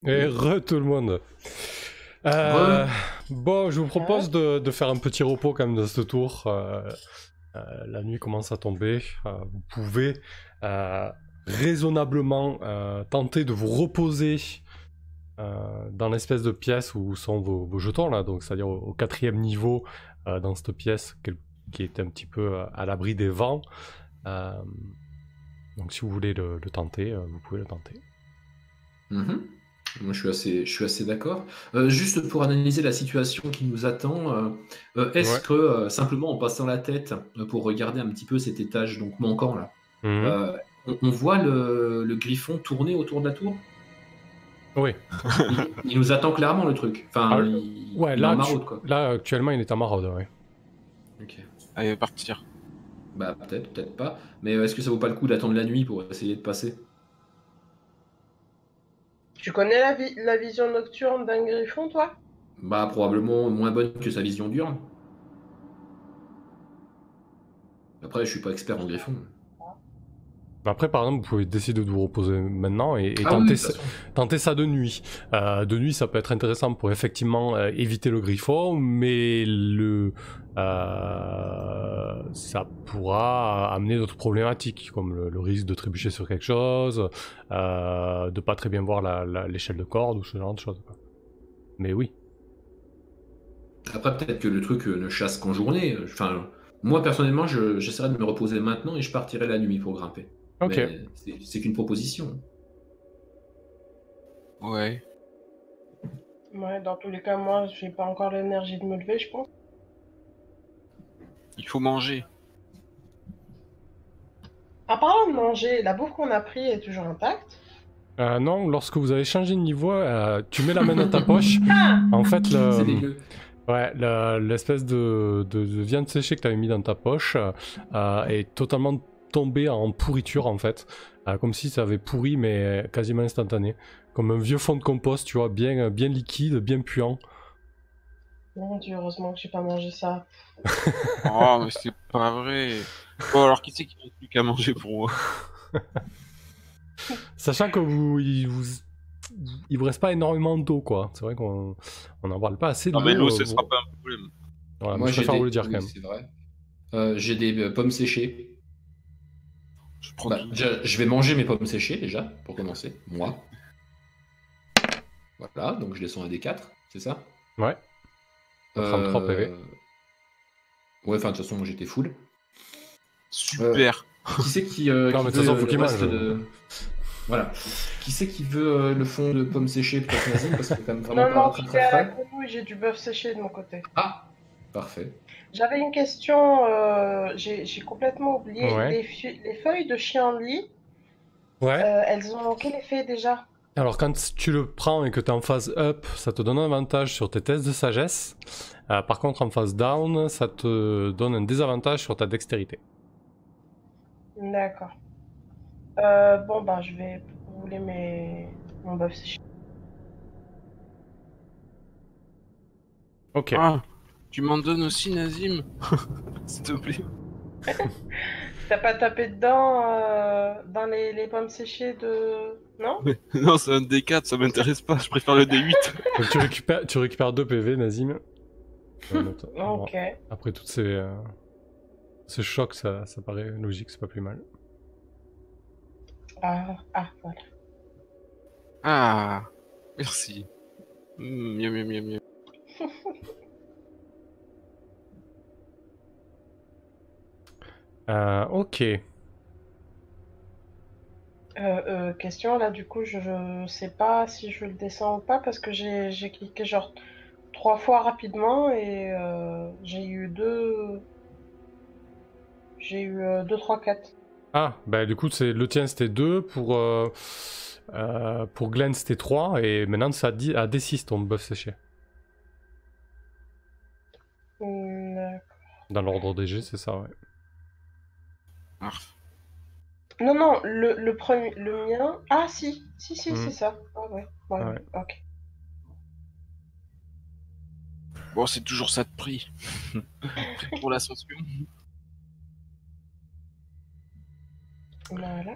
Et re tout le monde. Re. Bon, je vous propose de faire un petit repos quand même de ce tour. La nuit commence à tomber. Vous pouvez raisonnablement tenter de vous reposer dans l'espèce de pièce où sont vos jetons là, donc c'est-à-dire au quatrième niveau dans cette pièce qui est un petit peu à l'abri des vents. Donc si vous voulez le tenter, vous pouvez le tenter. Mhm. Moi, je suis assez d'accord. Juste pour analyser la situation qui nous attend, est-ce Ouais. que simplement en passant la tête pour regarder un petit peu cet étage donc manquant là, Mhm. on voit le griffon tourner autour de la tour? Oui. Il nous attend clairement le truc. Ah, Enfin, ouais, il est en maraude quoi. là actuellement il est en maraude, ouais. Ok. Allez, partir. Bah peut-être, peut-être pas. Mais est-ce que ça vaut pas le coup d'attendre la nuit pour essayer de passer? Tu connais la vision nocturne d'un griffon, toi? Bah probablement moins bonne que sa vision diurne. Après, je suis pas expert en griffon. Après, par exemple, vous pouvez décider de vous reposer maintenant et Ah oui, tenter, de toute façon. tenter ça de nuit. De nuit, ça peut être intéressant pour effectivement éviter le griffon, mais ça pourra amener d'autres problématiques, comme le risque de trébucher sur quelque chose, de pas très bien voir l'échelle de corde ou ce genre de choses, quoi. Mais oui. Après, peut-être que le truc ne chasse qu'en journée. Enfin, moi, personnellement, j'essaierai de me reposer maintenant et je partirai la nuit pour grimper. Ok. Mais c'est qu'une proposition. Ouais. Ouais, dans tous les cas, moi, j'ai pas encore l'énergie de me lever, je pense. Il faut manger. En parlant de manger, la bouffe qu'on a pris est toujours intacte. Non, lorsque vous avez changé de niveau, tu mets la main dans ta poche. En fait, C'est dégueu. ouais, l'espèce de viande séchée que tu avais mis dans ta poche est totalement tombée en pourriture en fait. Comme si ça avait pourri mais quasiment instantané. Comme un vieux fond de compost, tu vois, bien liquide, bien puant. Mon Dieu, heureusement que j'ai pas mangé ça. Oh, mais c'est pas vrai. Bon, alors qui c'est qui n'a plus qu'à manger pour moi? Sachant que il vous reste pas énormément d'eau quoi. C'est vrai qu'on n'en parle pas assez de Non, mais l'eau. l'eau, ce sera pas un problème. Voilà, mais Moi, je j'ai préfère vous le des. dire quand Oui, même. c'est vrai. J'ai des pommes séchées. Je prends Bah, tout. je vais manger mes pommes séchées déjà, pour commencer. Moi. Voilà, donc je descends à D4, c'est ça? Ouais, 33 PV. Euh, Ouais, enfin, de toute façon, moi j'étais full. Super. Qui c'est Non, qui mais de toute veut façon, faut le qu'il reste mange. de. Voilà. Qui c'est qui veut le fond de pommes séchées plutôt que Nazim parce qu'il est quand même vraiment Non, pas non, très tout très est à la frais? grenouille, j'ai du bœuf séché de mon côté. Ah! Parfait. J'avais une question, j'ai complètement oublié. Ouais. Les feuilles de chien de lit, Ouais. elles ont quel effet déjà? Alors quand tu le prends et que tu es en phase up, ça te donne un avantage sur tes tests de sagesse. Par contre en phase down, ça te donne un désavantage sur ta dextérité. D'accord. Bon, bah, je vais rouler mon bœuf séché. Ok. Ah, tu m'en donnes aussi, Nazim? S'il te plaît. T'as pas tapé dedans dans les pommes séchées de... Non? Non, c'est un D4, ça m'intéresse pas, je préfère le D8. Donc tu récupères 2 PV, Nazim. Bon, Ok. après toutes ces chocs, ça paraît logique, c'est pas plus mal. Voilà. Ah, merci. Miam, miam, miam, miam. Ok. Question, là, du coup, je sais pas si je le descends ou pas parce que j'ai cliqué genre 3 fois rapidement et j'ai eu 2, 3, 4. Ah, bah du coup, le tien c'était 2, pour Glenn c'était 3, et maintenant ça à D6 ton buff séché. Dans l'ordre des G, c'est ça, ouais. Ah. Non, non, le premier, le mien. Ah, si, si, Hmm. c'est ça. Ah, ouais, ouais, Ouais. ouais, ok. Bon, c'est toujours ça de prix. Pour l'ascension. Voilà.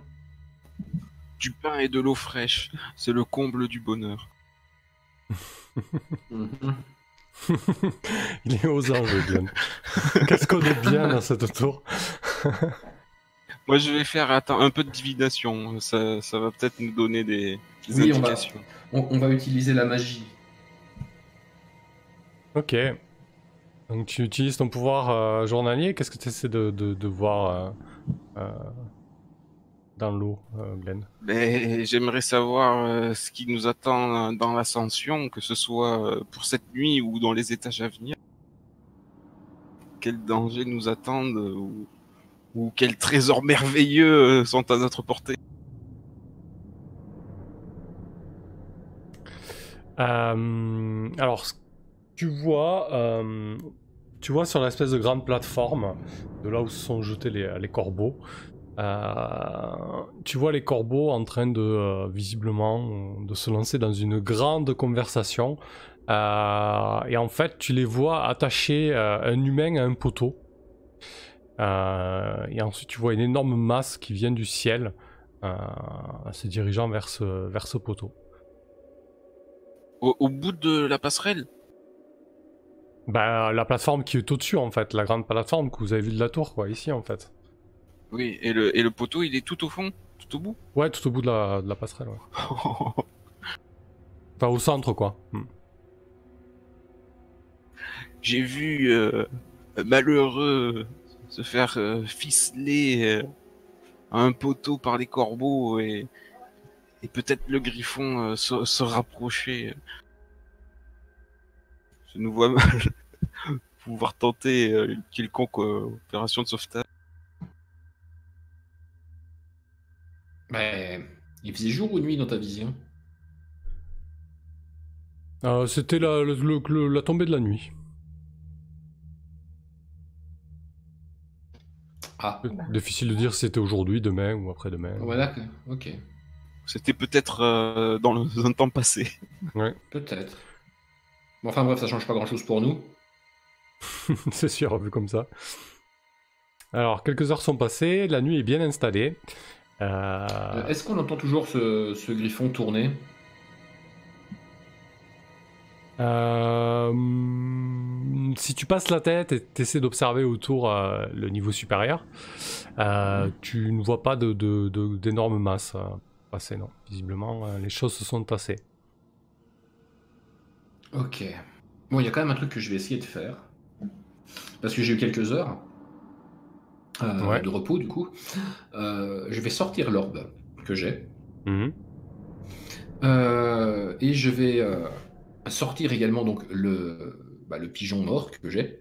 Du pain et de l'eau fraîche, c'est le comble du bonheur. Mhm. Il est aux anges, Glenn. Qu'est-ce qu'on est bien dans cette tour. Moi, je vais faire un peu de divination. Ça va peut-être nous donner des Oui, indications. on va utiliser la magie. Ok. Donc tu utilises ton pouvoir journalier. Qu'est-ce que tu essaies de voir dans l'eau, Glenn? Mais j'aimerais savoir ce qui nous attend dans l'ascension, que ce soit pour cette nuit ou dans les étages à venir. Quels dangers nous attendent ou quels trésors merveilleux sont à notre portée. Alors, ce que tu vois sur l'espèce de grande plateforme, de là où se sont jetés les corbeaux, tu vois les corbeaux en train de, visiblement, de se lancer dans une grande conversation. Et en fait, tu les vois attacher un humain à un poteau. Et ensuite, tu vois une énorme masse qui vient du ciel, se dirigeant vers ce poteau. Au bout de la passerelle? Bah, la plateforme qui est au-dessus, en fait, la grande plateforme que vous avez vue de la tour, quoi, ici, en fait. Oui, et le poteau, il est tout au fond? Tout au bout? Ouais, tout au bout de la passerelle, ouais. Enfin, au centre, quoi. J'ai vu un malheureux se faire ficeler à un poteau par les corbeaux et peut-être le griffon se rapprocher. Je nous vois mal pouvoir tenter une quelconque opération de sauvetage. Mais il faisait jour ou nuit dans ta vision? C'était la tombée de la nuit. Ah, Difficile de dire si c'était aujourd'hui, demain ou après-demain. ouais, d'accord, ok. C'était peut-être dans un temps passé. Ouais, Peut-être. Bon, enfin bref, ça change pas grand-chose pour nous. c'est sûr, vu comme ça. Alors, quelques heures sont passées, la nuit est bien installée. Est-ce qu'on entend toujours ce griffon tourner? Si tu passes la tête et t'essaies d'observer autour le niveau supérieur, tu ne vois pas d'énormes masses passer, non. Visiblement, les choses se sont tassées. Ok. Bon, il y a quand même un truc que je vais essayer de faire. Parce que j'ai eu quelques heures Ouais. de repos, du coup. Je vais sortir l'orbe que j'ai. Mhm. Et je vais sortir également donc le pigeon mort que j'ai.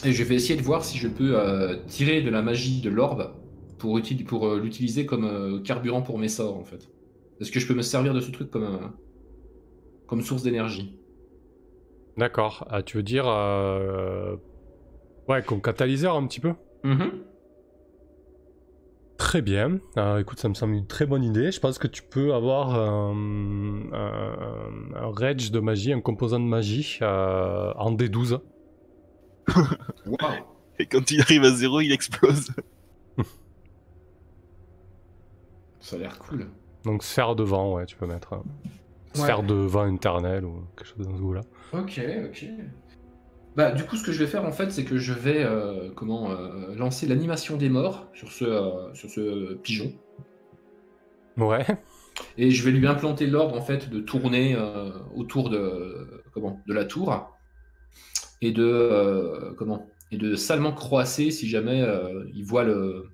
Et je vais essayer de voir si je peux tirer de la magie de l'orbe pour l'utiliser comme carburant pour mes sorts, en fait. Est-ce que je peux me servir de ce truc comme source d'énergie? D'accord. Tu veux dire... Ouais, comme catalyseur un petit peu. Très bien. Écoute, ça me semble une très bonne idée. Je pense que tu peux avoir un rage de magie, un composant de magie en D12. Wow. Et quand il arrive à 0, il explose. Ça a l'air cool. Donc sphère de vent, ouais, tu peux mettre. Sphère de vent éternel ou quelque chose dans ce goût-là. Ok, ok. Bah, du coup, ce que je vais faire en fait, c'est que je vais lancer l'animation des morts sur ce pigeon. Ouais. Et je vais lui implanter l'ordre en fait de tourner autour de la tour et de salement croasser si jamais il voit le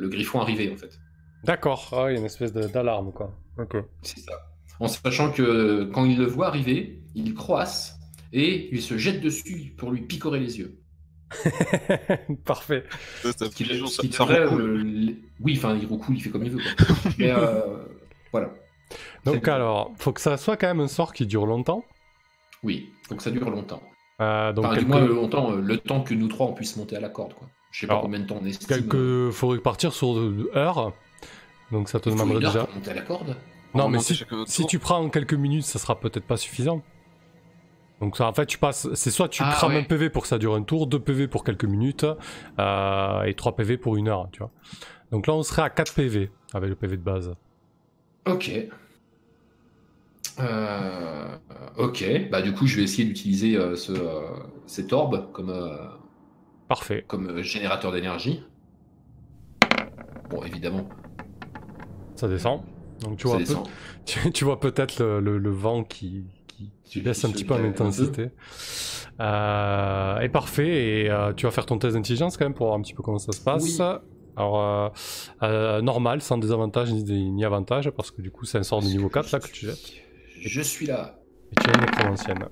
griffon arriver en fait. D'accord. Ah, il y a une espèce d'alarme, quoi. Ok. C'est ça. En sachant que quand il le voit arriver, il croasse et il se jette dessus pour lui picorer les yeux. Parfait. C'est un Ce qui pigeon, ce qui ça devrait, recoule. oui, enfin, il recoule, il fait comme il veut. Quoi. Mais voilà. Donc C'est- alors, faut que ça soit quand même un sort qui dure longtemps. Oui, faut que ça dure longtemps. Donc Enfin, du moins longtemps, le temps que nous trois on puisse monter à la corde. Quoi. Je sais pas Alors, combien de temps on estime. Faudrait partir sur heures. Donc ça te Il faut demanderait une heure déjà. pour monter à la corde. Non, On mais monte si chacun notre si tour. tu prends quelques minutes, ça sera peut-être pas suffisant. Donc ça, en fait, tu passes. C'est soit tu crames ouais. un PV pour que ça dure un tour, 2 PV pour quelques minutes, et 3 PV pour 1 heure, tu vois. Donc là, on serait à 4 PV avec le PV de base. Ok. Ok, bah du coup je vais essayer d'utiliser cet orbe Parfait. comme générateur d'énergie. Bon, évidemment, Ça descend. Donc tu ça vois, descend. tu vois peut-être le vent qui baisse un se petit peu en calme un peu. intensité. Et parfait. Et tu vas faire ton test d'intelligence quand même pour voir un petit peu comment ça se passe. Oui. Alors, normal, sans désavantage ni avantage, parce que du coup, c'est un sort de niveau 4 là que tu jettes. Je suis là. Et tu as une nécromancienne.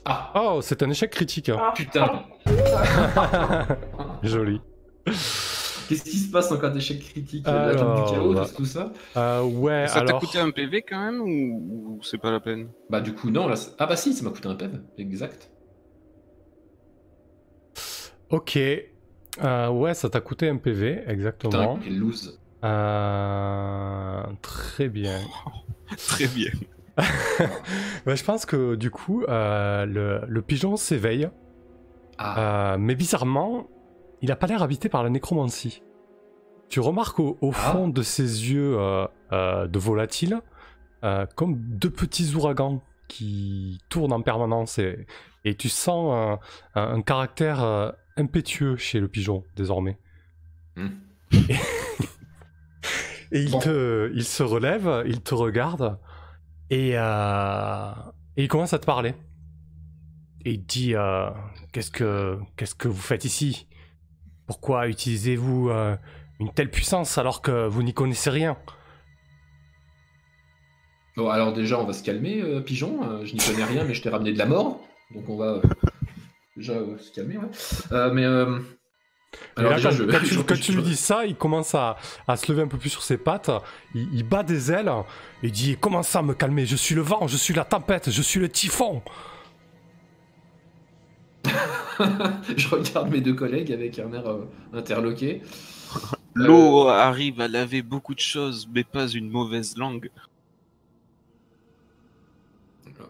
Ah, Oh, c'est un échec critique. Hein. Ah, putain. Joli. Qu'est-ce qui se passe en cas d'échec critique? La tombe du chaos, Alors, tout ça? Ouais, Ça t'a alors... coûté un PV quand même ou c'est pas la peine? Bah du coup non, là... Ah bah si, ça m'a coûté un PEV, exact. Ok. Ouais, ça t'a coûté un PV, exactement. Putain, quelle loose. Très bien. Très bien. Bah, je pense que du coup, le pigeon s'éveille. Ah, Mais bizarrement, il a pas l'air habité par la nécromancie. Tu remarques au fond de ses yeux de volatile, comme deux petits ouragans qui tournent en permanence. Et tu sens un caractère impétueux chez le pigeon, désormais. hmm. Et Bon. il se relève, il te regarde, et il commence à te parler. Et il te dit qu'est-ce que vous faites ici? Pourquoi utilisez-vous une telle puissance alors que vous n'y connaissez rien? Bon, alors déjà, on va se calmer, pigeon. Je n'y connais rien, mais je t'ai ramené de la mort. Donc on va déjà se calmer, ouais. Et Alors là, déjà, quand tu lui dis ça, il commence à se lever un peu plus sur ses pattes, il bat des ailes, et il dit « Comment ça me calmer? Je suis le vent, je suis la tempête, je suis le typhon !» Je regarde mes deux collègues avec un air interloqué. L'eau arrive à laver beaucoup de choses, mais pas une mauvaise langue.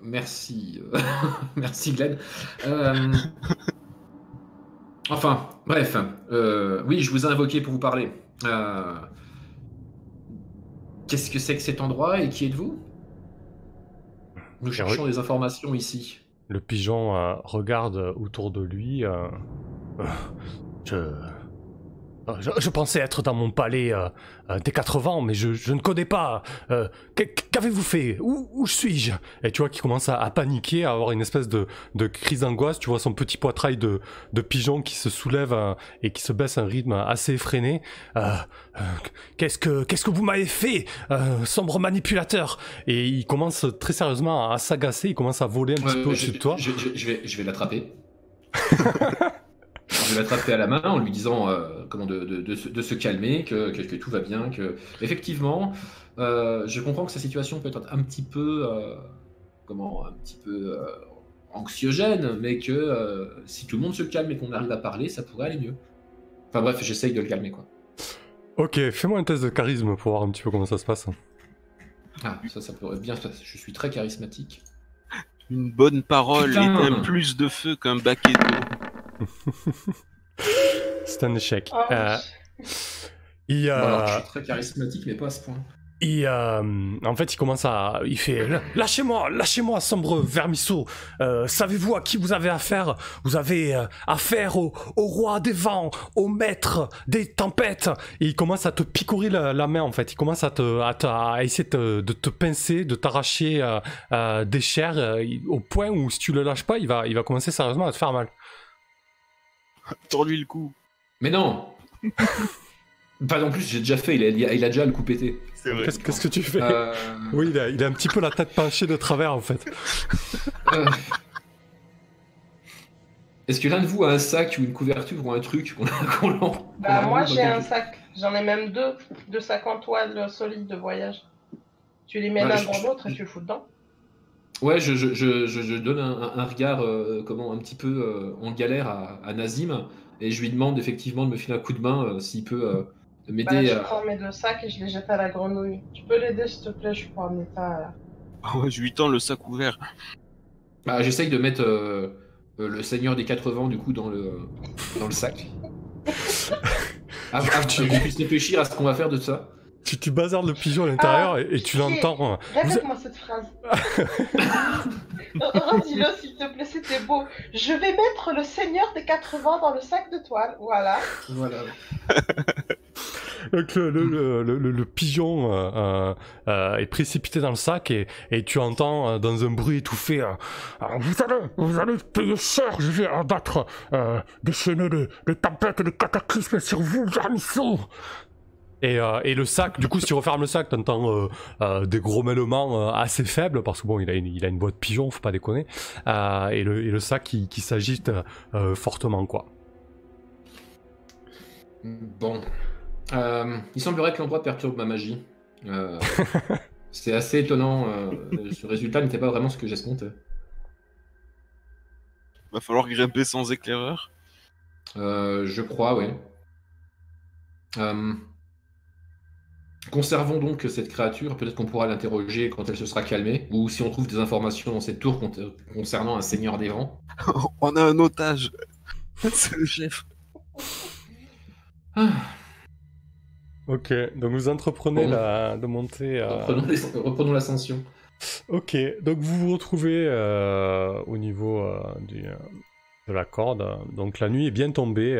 Merci, merci Glenn. Enfin, bref, oui, je vous ai invoqué pour vous parler. Qu'est-ce que c'est que cet endroit et qui êtes-vous? Nous cherchons des informations ici. Le pigeon regarde autour de lui. Je pensais être dans mon palais des 4 vents, mais je ne connais pas. Qu'avez-vous fait? Où suis-je? Et tu vois qu'il commence à paniquer, à avoir une espèce de crise d'angoisse. Tu vois son petit poitrail de pigeon qui se soulève et qui se baisse à un rythme assez effréné. Qu'est-ce que vous m'avez fait, sombre manipulateur? Et il commence très sérieusement à s'agacer, il commence à voler un petit peu au-dessus de toi. Je vais l'attraper. Je vais l'attraper à la main en lui disant de se calmer, que tout va bien, que effectivement, je comprends que sa situation peut être un petit peu, anxiogène, mais que si tout le monde se calme et qu'on arrive à parler, ça pourrait aller mieux. Enfin bref, j'essaye de le calmer, quoi. Ok, fais-moi un test de charisme pour voir un petit peu comment ça se passe. Ah, ça pourrait bien se passer. Je suis très charismatique. Une bonne parole Putain. éteint plus de feu qu'un baquet d'eau. C'est un échec. Ah, Bon, alors, je suis très charismatique, mais pas à ce point. En fait, il fait lâchez-moi, sombre vermisseau. Savez-vous à qui vous avez affaire? Vous avez affaire au roi des vents, au maître des tempêtes. Et il commence à te picorer la main, en fait. Il commence à essayer de te pincer, de t'arracher des chairs, au point où si tu le lâches pas, il va commencer sérieusement à te faire mal. Tends-lui le cou. Mais non. Pas non plus, j'ai déjà fait, il a déjà le coup pété. C'est vrai. Qu'est-ce que tu fais? Oui, il a un petit peu la tête penchée de travers, en fait. Est-ce que l'un de vous a un sac ou une couverture ou un truc qu'on Bah, moi j'ai un sac, j'en ai même deux sacs en toile solides de voyage. Tu les mets Ouais, l'un dans l'autre et tu le fous dedans. Ouais, je donne un regard un petit peu en galère à Nazim et je lui demande effectivement de me filer un coup de main s'il peut Bah, m'aider je à... prends mes 2 sacs et je les jette à la grenouille. Tu peux l'aider s'il te plaît, je suis pas en état. Ah ouais, je lui tends le sac ouvert. Bah, j'essaye de mettre le Seigneur des 4 vents du coup dans le sac. Qu'on puisse réfléchir à ce qu'on va faire de ça. tu bazardes le pigeon à l'intérieur et tu l'entends. Répète-moi cette phrase. Redis-le s'il te plaît, c'était beau. Je vais mettre le Seigneur des 80 dans le sac de toile. Voilà. Donc le pigeon est précipité dans le sac et tu entends dans un bruit étouffé vous allez payer cher, je vais abattre déchaîner les tempêtes et les cataclysmes sur vous, Jarmissou. Et le sac, du coup, si tu refermes le sac, t'entends des grommellements assez faibles, parce que bon, il a une boîte pigeon, faut pas déconner, et le sac qui s'agite fortement, quoi. Bon. Il semblerait que l'endroit perturbe ma magie. C'est assez étonnant. Ce résultat n'était pas vraiment ce que j'escomptais. Va falloir grimper sans éclaireur. Je crois, oui. Conservons donc cette créature. Peut-être qu'on pourra l'interroger quand elle se sera calmée. Ou si on trouve des informations dans cette tour concernant un seigneur des vents. On a un otage. C'est le chef. Ok, donc vous entreprenez de monter... Reprenons l'ascension. Ok, donc vous vous retrouvez au niveau de la corde. Donc la nuit est bien tombée.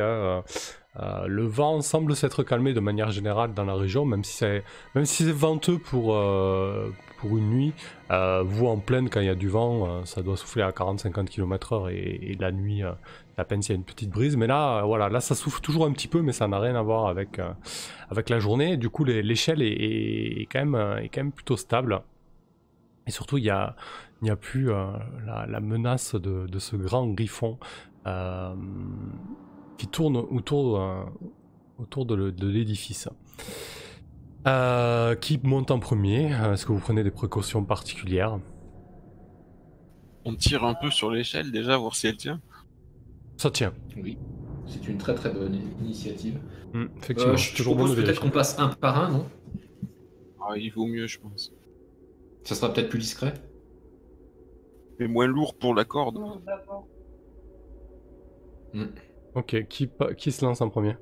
Le vent semble s'être calmé de manière générale dans la région, même si c'est venteux pour une nuit. Vous en plaine, quand il y a du vent, ça doit souffler à 40-50 km/h et la nuit, à peine s'il y a une petite brise. Mais là, voilà, là ça souffle toujours un petit peu, mais ça n'a rien à voir avec la journée. Du coup, l'échelle est quand même plutôt stable. Et surtout, il n'y a plus la menace de ce grand griffon qui tourne autour de l'édifice. Qui monte en premier? Est-ce que vous prenez des précautions particulières? On tire un peu sur l'échelle déjà, voir si elle tient. Ça tient. Oui, c'est une très très bonne initiative. Effectivement, je propose peut-être qu'on passe un par un, non? Ah, il vaut mieux, je pense. Ça sera peut-être plus discret. Mais moins lourd pour la corde. D'accord. Ok, qui se lance en premier?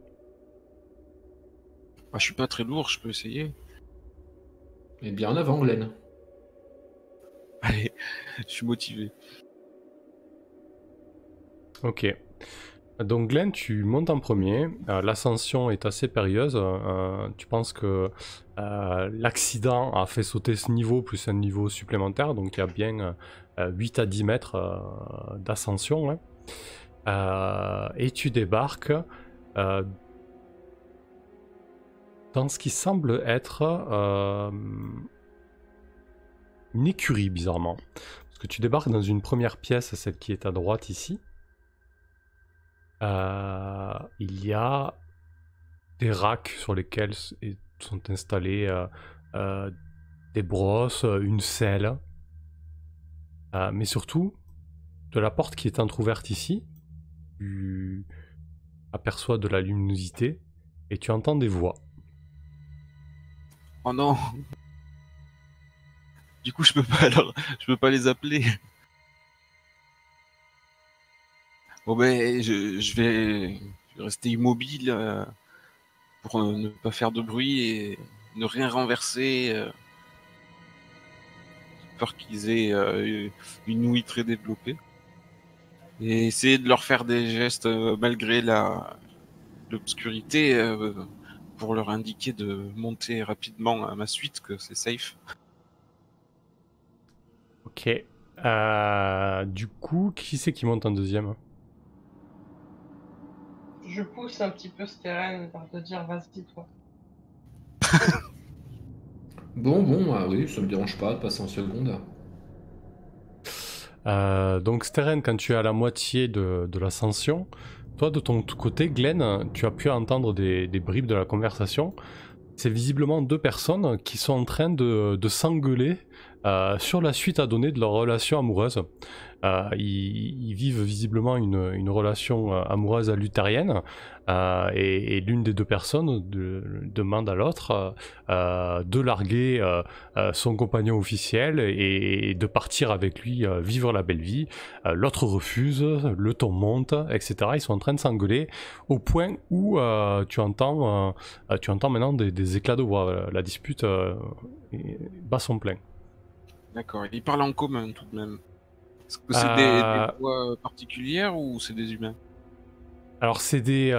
Ah, je suis pas très lourd, je peux essayer. Eh bien en avant, Glenn. Allez, je suis motivé. Ok. Donc Glenn, tu montes en premier. L'ascension est assez périlleuse. Tu penses que l'accident a fait sauter ce niveau plus un niveau supplémentaire. Donc il y a bien 8 à 10 mètres d'ascension. Et tu débarques dans ce qui semble être une écurie, bizarrement. Parce que tu débarques dans une première pièce, celle qui est à droite ici. Il y a des racks sur lesquels sont installés des brosses, une selle. Mais surtout, de la porte qui est entrouverte ici, tu aperçois de la luminosité et tu entends des voix. Oh non. Du coup, je peux pas les appeler. Bon ben, je vais rester immobile pour ne pas faire de bruit et ne rien renverser. Peur qu'ils aient une ouïe très développée. Et essayer de leur faire des gestes malgré l'obscurité pour leur indiquer de monter rapidement à ma suite, que c'est safe. Ok. Du coup, qui c'est qui monte en deuxième? Je pousse un petit peu Steren par te dire vas-y toi. Bon, oui, ça me dérange pas de passer en seconde. Donc Steren, quand tu es à la moitié de l'ascension, toi de ton côté, Glenn, tu as pu entendre des bribes de la conversation. C'est visiblement deux personnes qui sont en train de s'engueuler sur la suite à donner de leur relation amoureuse. Ils vivent visiblement une relation amoureuse luthérienne et l'une des deux personnes demande à l'autre de larguer son compagnon officiel et de partir avec lui vivre la belle vie. L'autre refuse, le ton monte, etc. Ils sont en train de s'engueuler au point où tu entends maintenant des éclats de voix. La dispute bat son plein. D'accord, ils parlent en commun tout de même. Est-ce que c'est des voix particulières ou c'est des humains? Alors c'est des...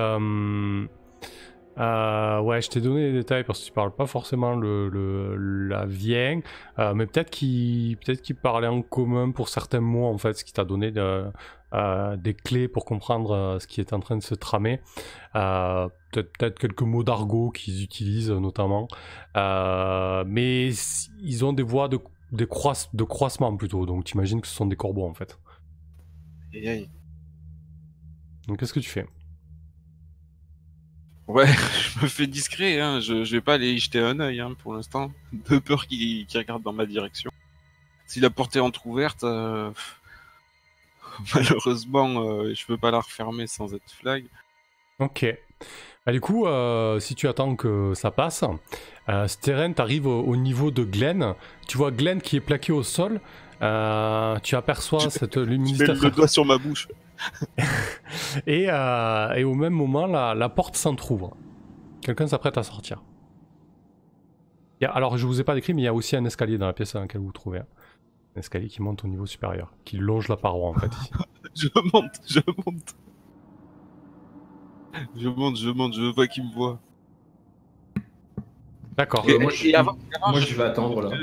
ouais, je t'ai donné les détails parce que tu parles pas forcément la Vienne, mais peut-être qu'ils parlaient en commun pour certains mots en fait, ce qui t'a donné des clés pour comprendre ce qui est en train de se tramer. Peut-être quelques mots d'argot qu'ils utilisent notamment, mais ils ont des voix de croissement plutôt, donc t'imagines que ce sont des corbeaux en fait. Aïe aïe. Donc qu'est-ce que tu fais? Ouais, je me fais discret, hein. Je vais pas aller y jeter un œil hein, pour l'instant, de peur qu'il regarde dans ma direction. Si la porte est entrouverte, malheureusement, je peux pas la refermer sans être flag. Ok. Bah, du coup, si tu attends que ça passe, Steren, t'arrives au niveau de Glenn. Tu vois Glenn qui est plaqué au sol. Tu aperçois cette luminosité. Je mets le doigt sur ma bouche. et au même moment, la porte s'entrouvre. Quelqu'un s'apprête à sortir. Alors, je vous ai pas décrit, mais il y a aussi un escalier dans la pièce dans laquelle vous vous trouvez. Un escalier qui monte au niveau supérieur, qui longe la paroi en fait. Ici. Je monte. Je veux pas qu'il me voit. D'accord. Moi, je vais attendre là.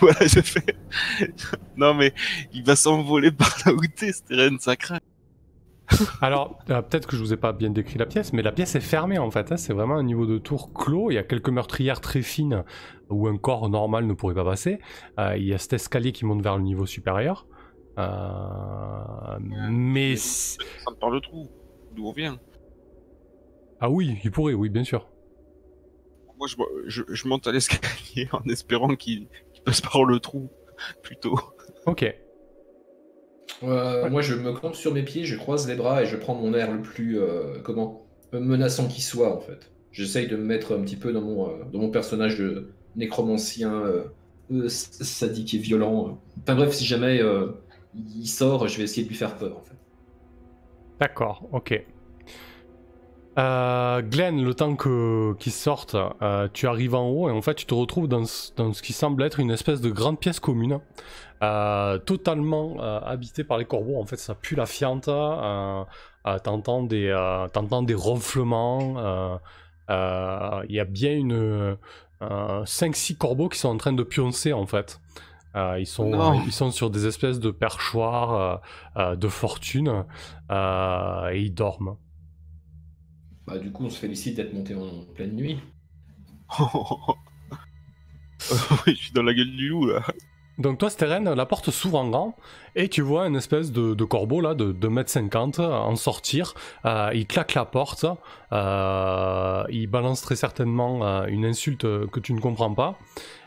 Voilà, je fais. Non, mais il va s'envoler par là où t'es, Steren, ça craint. Alors, peut-être que je vous ai pas bien décrit la pièce, mais la pièce est fermée en fait. Hein. C'est vraiment un niveau de tour clos. Il y a quelques meurtrières très fines où un corps normal ne pourrait pas passer. Il y a cet escalier qui monte vers le niveau supérieur. Mais. Ça me parle le trou. D'où on vient. Ah oui, il pourrait, oui, bien sûr. Moi, je monte à l'escalier en espérant qu'il passe par le trou, plutôt. Ok. Moi, je me campe sur mes pieds, je croise les bras et je prends mon air le plus menaçant qui soit, en fait. J'essaye de me mettre un petit peu dans mon personnage de nécromancien sadique et violent. Enfin bref, si jamais il sort, je vais essayer de lui faire peur, en fait. D'accord, ok. Glenn, le temps qu'il sorte, tu arrives en haut et en fait tu te retrouves dans ce qui semble être une espèce de grande pièce commune, totalement habitée par les corbeaux. En fait, ça pue la fiente. T'entends des ronflements. Il y a bien 5-6 corbeaux qui sont en train de pioncer en fait. Ils sont sur des espèces de perchoirs de fortune et ils dorment. Bah, du coup, on se félicite d'être monté en pleine nuit. Oui, je suis dans la gueule du loup, là. Donc toi, Steren, la porte s'ouvre en grand, et tu vois une espèce de corbeau, là, de 2,50 m en sortir. Il claque la porte, il balance très certainement une insulte que tu ne comprends pas,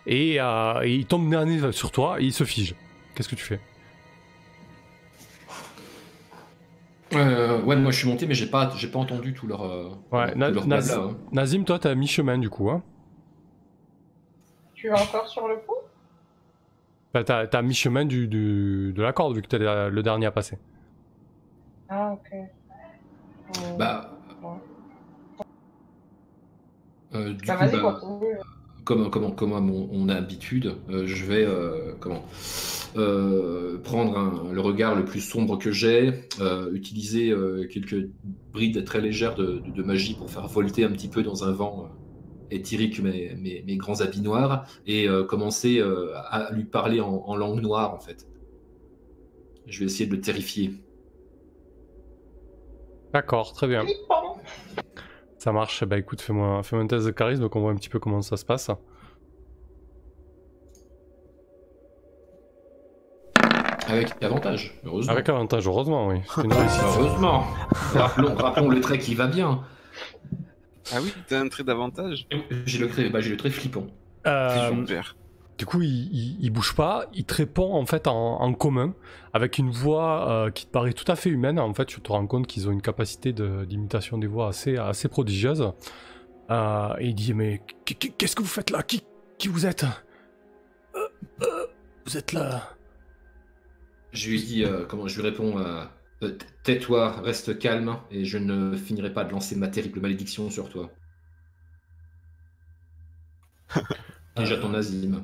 et il tombe nez à nez sur toi, et il se fige. Qu'est-ce que tu fais ? Ouais, moi je suis monté, mais j'ai pas entendu tout leur blabla, hein. Nazim, toi, t'es à mi-chemin du coup. Hein. Tu es encore sur le pont ? Bah, t'es à mi-chemin de la corde, vu que t'es le dernier à passer. Ah, ok. Bah. Ouais. Du Bah, coup, vas-y, continue. Comme à mon habitude, je vais prendre le regard le plus sombre que j'ai, utiliser quelques brides très légères de magie pour faire volter un petit peu dans un vent éthérique mes grands habits noirs et commencer à lui parler en langue noire en fait. Je vais essayer de le terrifier. D'accord, très bien. Ça marche, bah écoute, fais-moi un test de charisme, donc on voit un petit peu comment ça se passe. Avec avantage, heureusement. Avec avantage, heureusement, oui. C'est une réussite. Heureusement. Rappelons le trait qui va bien. Ah oui, t'as un trait d'avantage. J'ai le trait flippant. Super. Du coup, il bouge pas, il te répond en fait en commun, avec une voix qui te paraît tout à fait humaine. En fait, tu te rends compte qu'ils ont une capacité d'imitation des voix assez prodigieuse. Et il dit, mais qu'est-ce que vous faites là? Qui vous êtes? Vous êtes là? Je lui dis, je lui réponds, tais-toi, reste calme, et je ne finirai pas de lancer ma terrible malédiction sur toi. Et j'attends Nazim.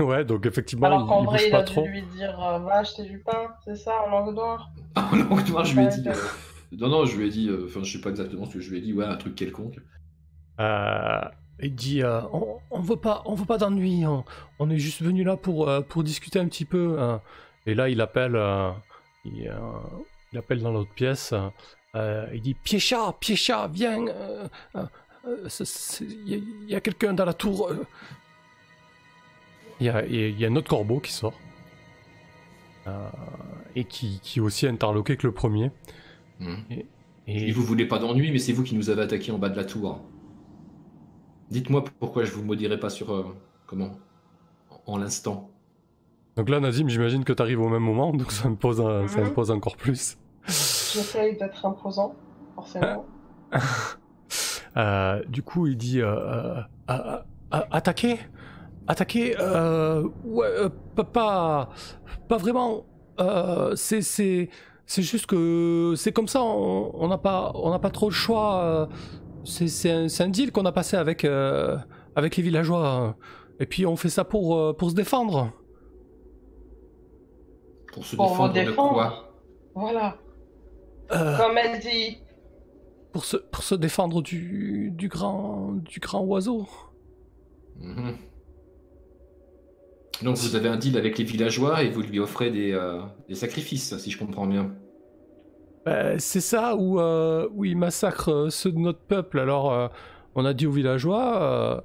Ouais, donc effectivement, Alors qu'en il vrai, bouge il pas a dû trop. lui dire va acheter du pain, c'est ça, en langue noire. Ah non, moi, je lui ai dit... Non, je lui ai dit... Enfin, je sais pas exactement ce que je lui ai dit, ouais, un truc quelconque. Euh, il dit on veut pas d'ennui, on est juste venu là pour discuter un petit peu. Et là, il appelle dans l'autre pièce. Il dit Piécha, viens. Il y a quelqu'un dans la tour. Il y a un autre corbeau qui sort. Et qui est aussi interloqué que le premier. Et vous voulez pas d'ennui, mais c'est vous qui nous avez attaqué en bas de la tour. Dites-moi pourquoi je vous maudirai pas sur... en l'instant. Donc là, Nazim, j'imagine que tu arrives au même moment, donc ça me pose encore plus. J'essaye d'être imposant, forcément. Du coup, il dit attaquer, ouais, pas vraiment. C'est juste que c'est comme ça, on n'a pas trop le choix. C'est un deal qu'on a passé avec les villageois. Et puis on fait ça pour se défendre. Pour se défendre de quoi? Voilà. Comme elle dit. Pour se défendre du grand oiseau. Donc vous avez un deal avec les villageois et vous lui offrez des sacrifices, si je comprends bien. C'est ça, où ils massacrent ceux de notre peuple. Alors on a dit aux villageois,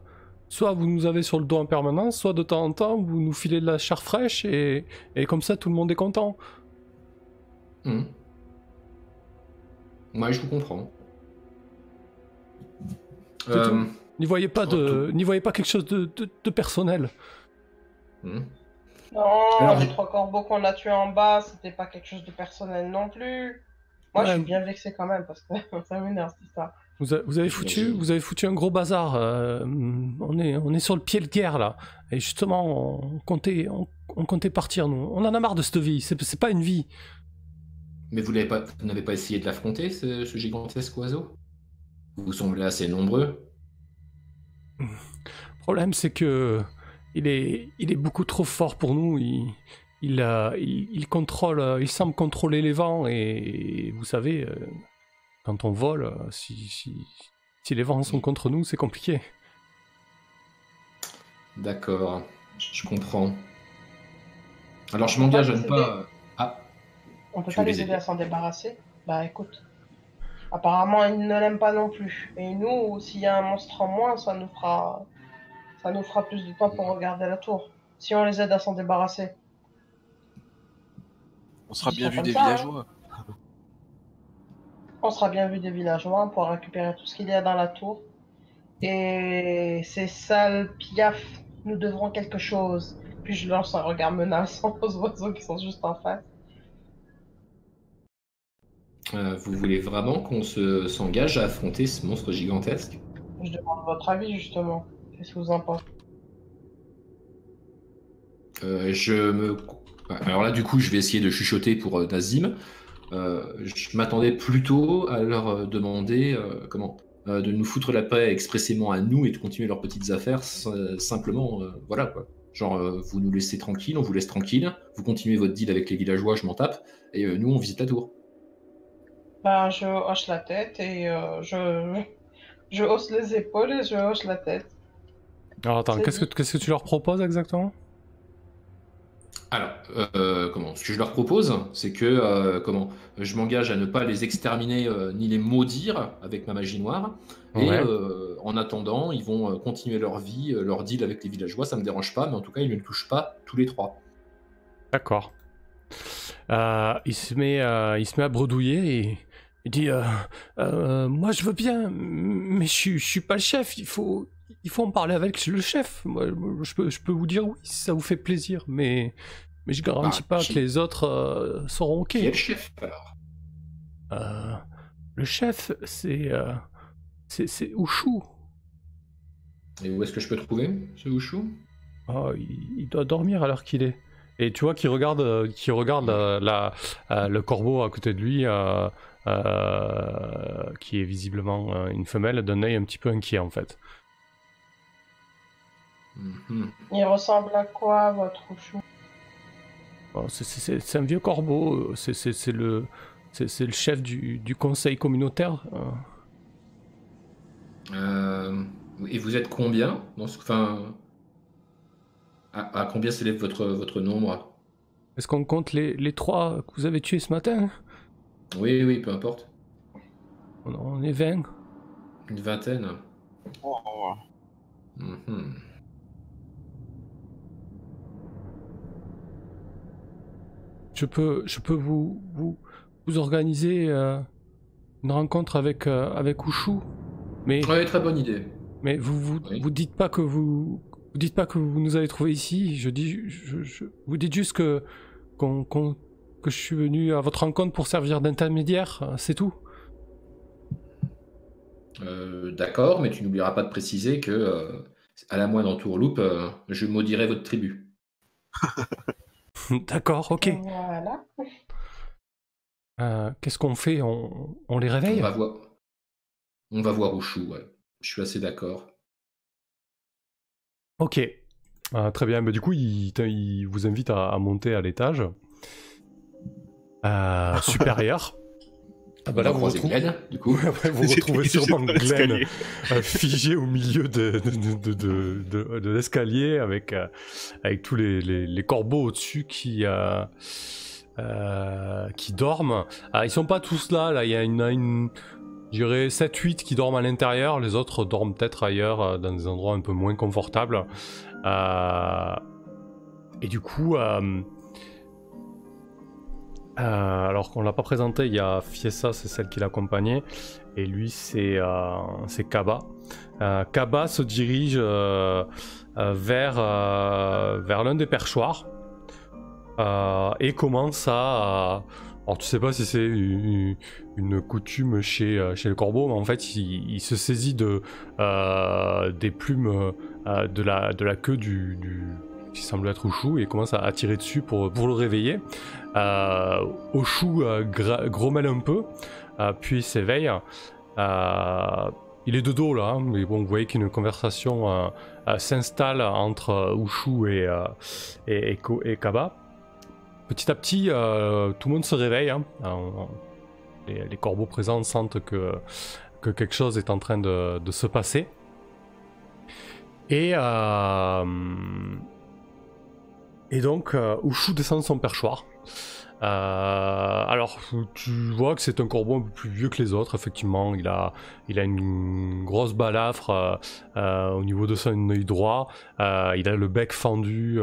soit vous nous avez sur le dos en permanence, soit de temps en temps vous nous filez de la chair fraîche et comme ça tout le monde est content. Ouais, je vous comprends. N'y voyez pas quelque chose de personnel. Non, alors, les 3 corbeaux qu'on a tués en bas, c'était pas quelque chose de personnel non plus. Moi, je suis bien vexé quand même parce que ça m'énerve cette histoire. Vous avez foutu un gros bazar. On est sur le pied de guerre là. Et justement, on comptait partir nous. On en a marre de cette vie. C'est pas une vie. Mais vous n'avez pas essayé de l'affronter, ce gigantesque oiseau? Vous semblez assez nombreux. Le problème, c'est que il est beaucoup trop fort pour nous. Il contrôle, il semble contrôler les vents et vous savez, quand on vole, si les vents sont contre nous, c'est compliqué. D'accord, je comprends. Alors je m'engage à ne pas... On peut pas les aider à s'en débarrasser? Bah écoute, apparemment ils ne l'aiment pas non plus. Et nous, s'il y a un monstre en moins, ça nous fera plus de temps pour regarder la tour. Si on les aide à s'en débarrasser. On sera bien vu des villageois. On sera bien vu des villageois pour récupérer tout ce qu'il y a dans la tour. Et ces sales piafs nous devront quelque chose. Puis je lance un regard menaçant aux oiseaux qui sont juste en face. Vous voulez vraiment qu'on s'engage à affronter ce monstre gigantesque? Je demande votre avis justement. Qu'est-ce que vous en pensez? Alors là, du coup, je vais essayer de chuchoter pour Nazim. Je m'attendais plutôt à leur demander de nous foutre la paix expressément à nous et de continuer leurs petites affaires simplement, voilà quoi. Genre, vous nous laissez tranquille, on vous laisse tranquille, vous continuez votre deal avec les villageois, je m'en tape, et nous on visite la tour. Ben, je hoche la tête et je hausse les épaules et je hoche la tête. Alors attends, qu'est-ce que tu leur proposes exactement? Alors, ce que je leur propose, c'est que je m'engage à ne pas les exterminer ni les maudire avec ma magie noire. Et en attendant, ils vont continuer leur vie, leur deal avec les villageois, ça me dérange pas, mais en tout cas, ils ne touchent pas tous les 3. D'accord. Il se met à bredouiller et il dit moi je veux bien, mais je suis pas le chef, il faut il faut en parler avec le chef. Moi, je peux vous dire oui si ça vous fait plaisir, mais je garantis pas que les autres seront ok. Qui est le chef alors? Le chef, c'est Ushu. Et où est-ce que je peux trouver ce Ushu? Oh, il doit dormir à l'heure qu'il est. Et tu vois qu'il regarde, le corbeau à côté de lui, qui est visiblement une femelle, d'un œil un petit peu inquiet en fait. Il ressemble à quoi, votre Ushu? Oh, c'est un vieux corbeau, c'est le chef du conseil communautaire. Et vous êtes combien? Enfin, à combien s'élève votre nombre? Est-ce qu'on compte les 3 que vous avez tués ce matin? Oui, peu importe. On est 20. Une vingtaine. Oh. Je peux vous organiser une rencontre avec Ushu, mais Ouais, très bonne idée. mais vous dites pas que vous nous avez trouvé ici. Je vous dites juste que je suis venu à votre rencontre pour servir d'intermédiaire, c'est tout. D'accord, mais tu n'oublieras pas de préciser que à la moindre entourloupe, je maudirai votre tribu. D'accord, ok. Voilà. Qu'est-ce qu'on fait? On les réveille? On va voir Ushu, ouais. Je suis assez d'accord. Ok. Très bien. Bah, du coup, il vous invite à monter à l'étage supérieur. Ah bah là, vous retrouvez Glenn, du coup. Après, vous retrouvez sûrement Glenn figé au milieu de l'escalier avec tous les corbeaux au-dessus qui dorment. Ils sont pas tous là, il y en a une je dirais 7-8 qui dorment à l'intérieur, les autres dorment peut-être ailleurs, dans des endroits un peu moins confortables. Et du coup, alors qu'on l'a pas présenté, il y a Fiessa, c'est celle qui l'accompagnait, et lui c'est Kaba. Kaba se dirige vers l'un des perchoirs et commence à... Alors tu sais pas si c'est une coutume chez le corbeau, mais en fait il se saisit des plumes de la queue du qui semble être Ushu et commence à tirer dessus pour le réveiller. Ushu grommelle un peu, puis s'éveille. Il est de dos là, hein, mais bon, vous voyez qu'une conversation s'installe entre Ushu et Kaba. Petit à petit, tout le monde se réveille. Hein. Les corbeaux présents sentent que quelque chose est en train de se passer. Et donc, Ushu descend de son perchoir. Alors, tu vois que c'est un corbeau un peu plus vieux que les autres, effectivement. Il a une grosse balafre au niveau de son œil droit. Il a le bec fendu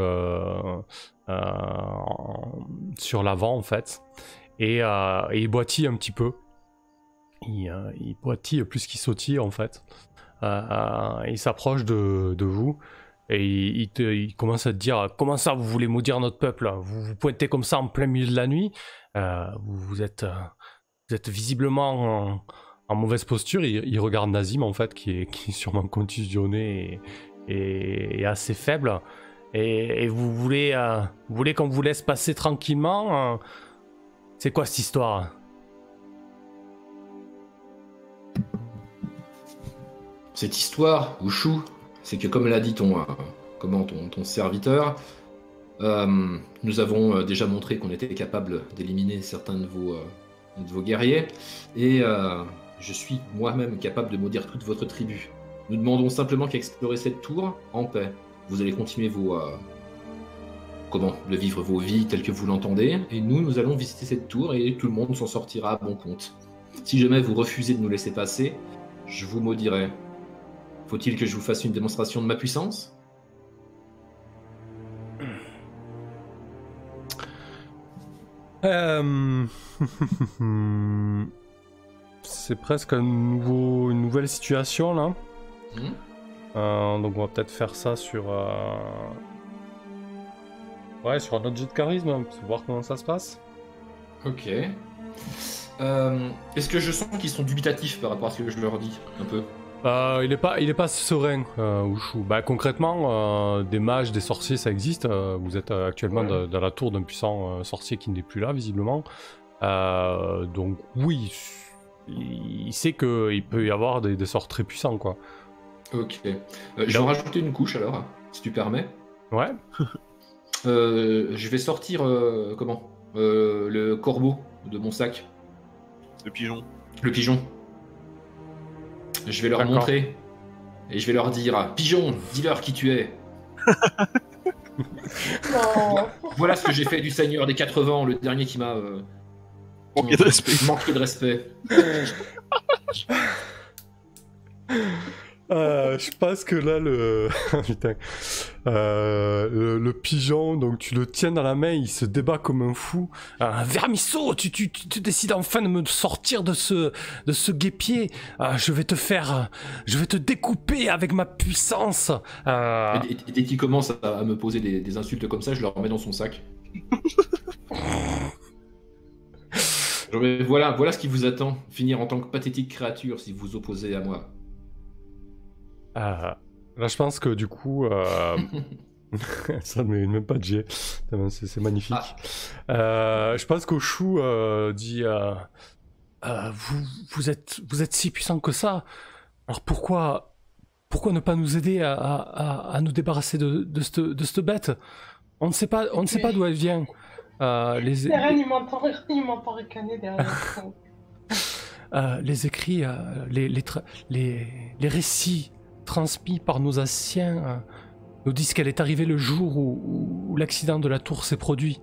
sur l'avant, en fait. Et il boitille un petit peu. Il boitille plus qu'il sautille, en fait. Il s'approche de vous. Et il commence à te dire « Comment ça, vous voulez maudire notre peuple? Vous vous pointez comme ça en plein milieu de la nuit. Vous êtes visiblement en mauvaise posture. » Il regarde Nazim, en fait, qui est sûrement contusionné et assez faible. Et vous voulez qu'on vous laisse passer tranquillement? C'est quoi cette histoire? Cette histoire, Ushu, c'est que comme l'a dit ton serviteur, nous avons déjà montré qu'on était capable d'éliminer certains de vos guerriers, et je suis moi-même capable de maudire toute votre tribu. Nous demandons simplement qu'à explorer cette tour en paix. Vous allez continuer de vivre vos vies telles que vous l'entendez, et nous allons visiter cette tour et tout le monde s'en sortira à bon compte. Si jamais vous refusez de nous laisser passer, je vous maudirai. Faut-il que je vous fasse une démonstration de ma puissance? C'est presque une nouvelle situation là. Donc on va peut-être faire ça sur... Ouais, sur un autre jet de charisme, hein, pour voir comment ça se passe. Ok. Est-ce que je sens qu'ils sont dubitatifs par rapport à ce que je leur dis, un peu? Il est pas serein, Ushu. Bah, concrètement, des mages, des sorciers, ça existe. Vous êtes actuellement dans la tour d'un puissant sorcier qui n'est plus là, visiblement. Donc oui, il sait qu'il peut y avoir des sorts très puissants, quoi. Ok. Je vais rajouter une couche alors, si tu permets. Ouais. Je vais sortir le corbeau de mon sac. Le pigeon. Le pigeon. Je vais leur montrer. Et je vais leur dire, pigeon, dis-leur qui tu es. Non. Voilà ce que j'ai fait du Seigneur des 4 vents, le dernier qui m'a Manqué de respect. manqué de respect. Je pense que là, putain. Le pigeon, donc tu le tiens dans la main, il se débat comme un fou. Vermisseau, tu décides enfin de me sortir de ce guêpier. Je vais te découper avec ma puissance. Et dès qu'ils commencent à me poser des insultes comme ça, je leur remets dans son sac. Voilà ce qui vous attend. Finir en tant que pathétique créature si vous vous opposez à moi. Là, je pense que du coup, ça ne mérite même pas de G. C'est magnifique. Je pense qu'Oshu dit vous êtes si puissant que ça. Alors pourquoi ne pas nous aider à nous débarrasser de cette bête? On ne sait pas d'où elle vient. Eren, il m'entend ricaner derrière. Les écrits, les récits transmis par nos anciens nous disent qu'elle est arrivée le jour où l'accident de la tour s'est produit.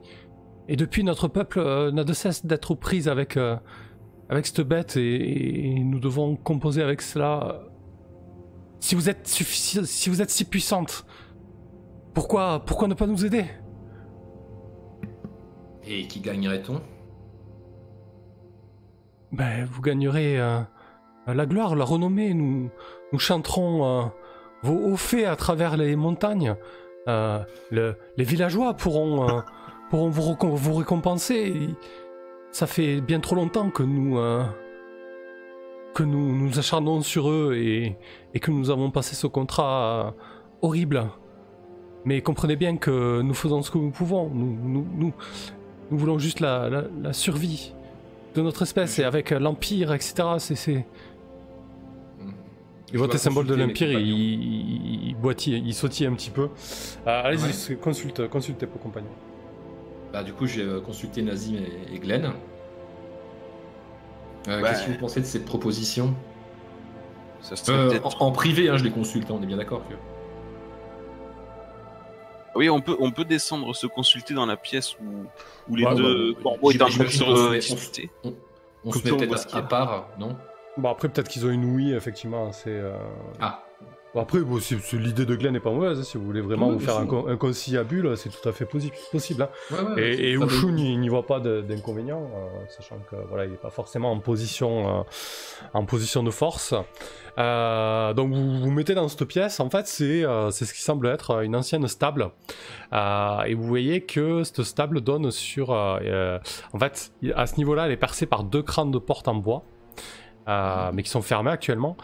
Et depuis, notre peuple n'a de cesse d'être aux prises avec cette bête et nous devons composer avec cela. Si vous êtes si puissante, pourquoi ne pas nous aider? Et qui gagnerait-on? Ben, vous gagnerez la gloire, la renommée. Nous chanterons vos hauts faits à travers les montagnes. Les villageois pourront vous récompenser. Ça fait bien trop longtemps que nous nous acharnons sur eux et que nous avons passé ce contrat horrible. Mais comprenez bien que nous faisons ce que nous pouvons. Nous voulons juste la survie de notre espèce, et avec l'Empire, etc. Il voit tes symboles de l'Empire, il boitille, il sautille un petit peu. Allez-y, consulte tes compagnons. Bah, du coup, j'ai consulté Nazim et Glenn. Qu'est-ce que vous pensez de cette proposition? Ça serait en privé, hein, je les consulte, on est bien d'accord que... Oui, on peut descendre se consulter dans la pièce où les deux corbeaux étaient en train de se discuter. On se met peut-être à part, non? Bon, après, peut-être qu'ils ont une ouïe, effectivement. Bon, après, l'idée de Glenn n'est pas mauvaise. Hein, si vous voulez vraiment vous faire un conciliabule, c'est tout à fait possible. Hein. Et Ushu n'y voit pas d'inconvénient, sachant que voilà, il n'est pas forcément en position de force. Donc vous mettez dans cette pièce, en fait, c'est ce qui semble être une ancienne stable. Et vous voyez que cette stable donne sur... en fait, à ce niveau-là, elle est percée par 2 crânes de porte en bois, mais qui sont fermés actuellement.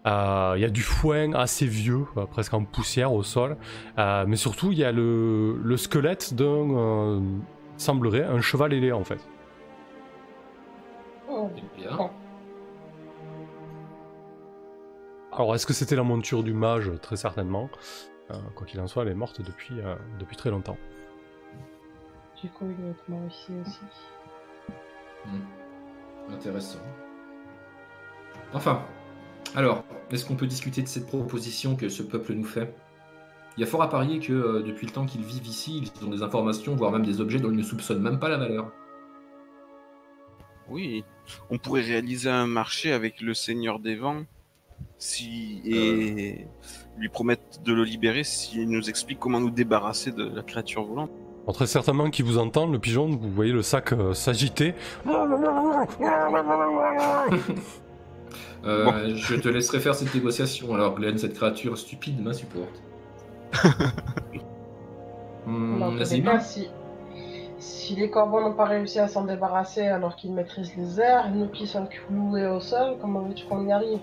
Il y a du foin assez vieux, presque en poussière au sol, mais surtout il y a le squelette d'un, semblerait, un cheval ailé en fait. Oh, bien. Alors est-ce que c'était la monture du mage? Très certainement. Quoi qu'il en soit, elle est morte depuis très longtemps. Du coup, il doit être mort ici aussi. Intéressant. Enfin, alors, est-ce qu'on peut discuter de cette proposition que ce peuple nous fait? Il y a fort à parier que depuis le temps qu'ils vivent ici, ils ont des informations, voire même des objets dont ils ne soupçonnent même pas la valeur. Oui, on pourrait réaliser un marché avec le Seigneur des Vents et lui promettre de le libérer s'il nous explique comment nous débarrasser de la créature volante. Alors, très certainement qu'il vous entend, le pigeon, vous voyez le sac s'agiter. Je te laisserai faire cette négociation. Alors, Glenn, cette créature stupide m'insupporte. Nazim, si les corbeaux n'ont pas réussi à s'en débarrasser alors qu'ils maîtrisent les airs, nous qui sommes cloués au sol, comment veux-tu qu'on y arrive?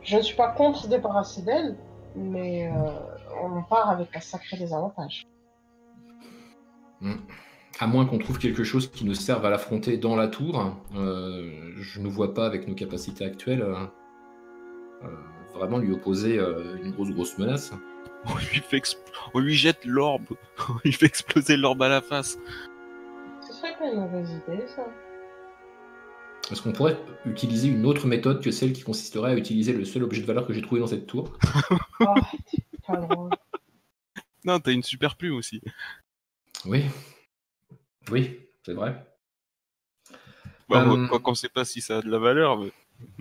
Je ne suis pas contre se débarrasser d'elle, mais on part avec un sacré désavantage. À moins qu'on trouve quelque chose qui nous serve à l'affronter dans la tour, je ne vois pas avec nos capacités actuelles vraiment lui opposer une grosse menace. On lui jette l'orbe, on lui fait exploser l'orbe à la face. Ce serait pas une mauvaise idée, ça. Est-ce qu'on pourrait utiliser une autre méthode que celle qui consisterait à utiliser le seul objet de valeur que j'ai trouvé dans cette tour? Oh, t'es pas drôle. Non, t'as une super plume aussi. Oui, c'est vrai. Quoi qu'on sait pas si ça a de la valeur. Mais...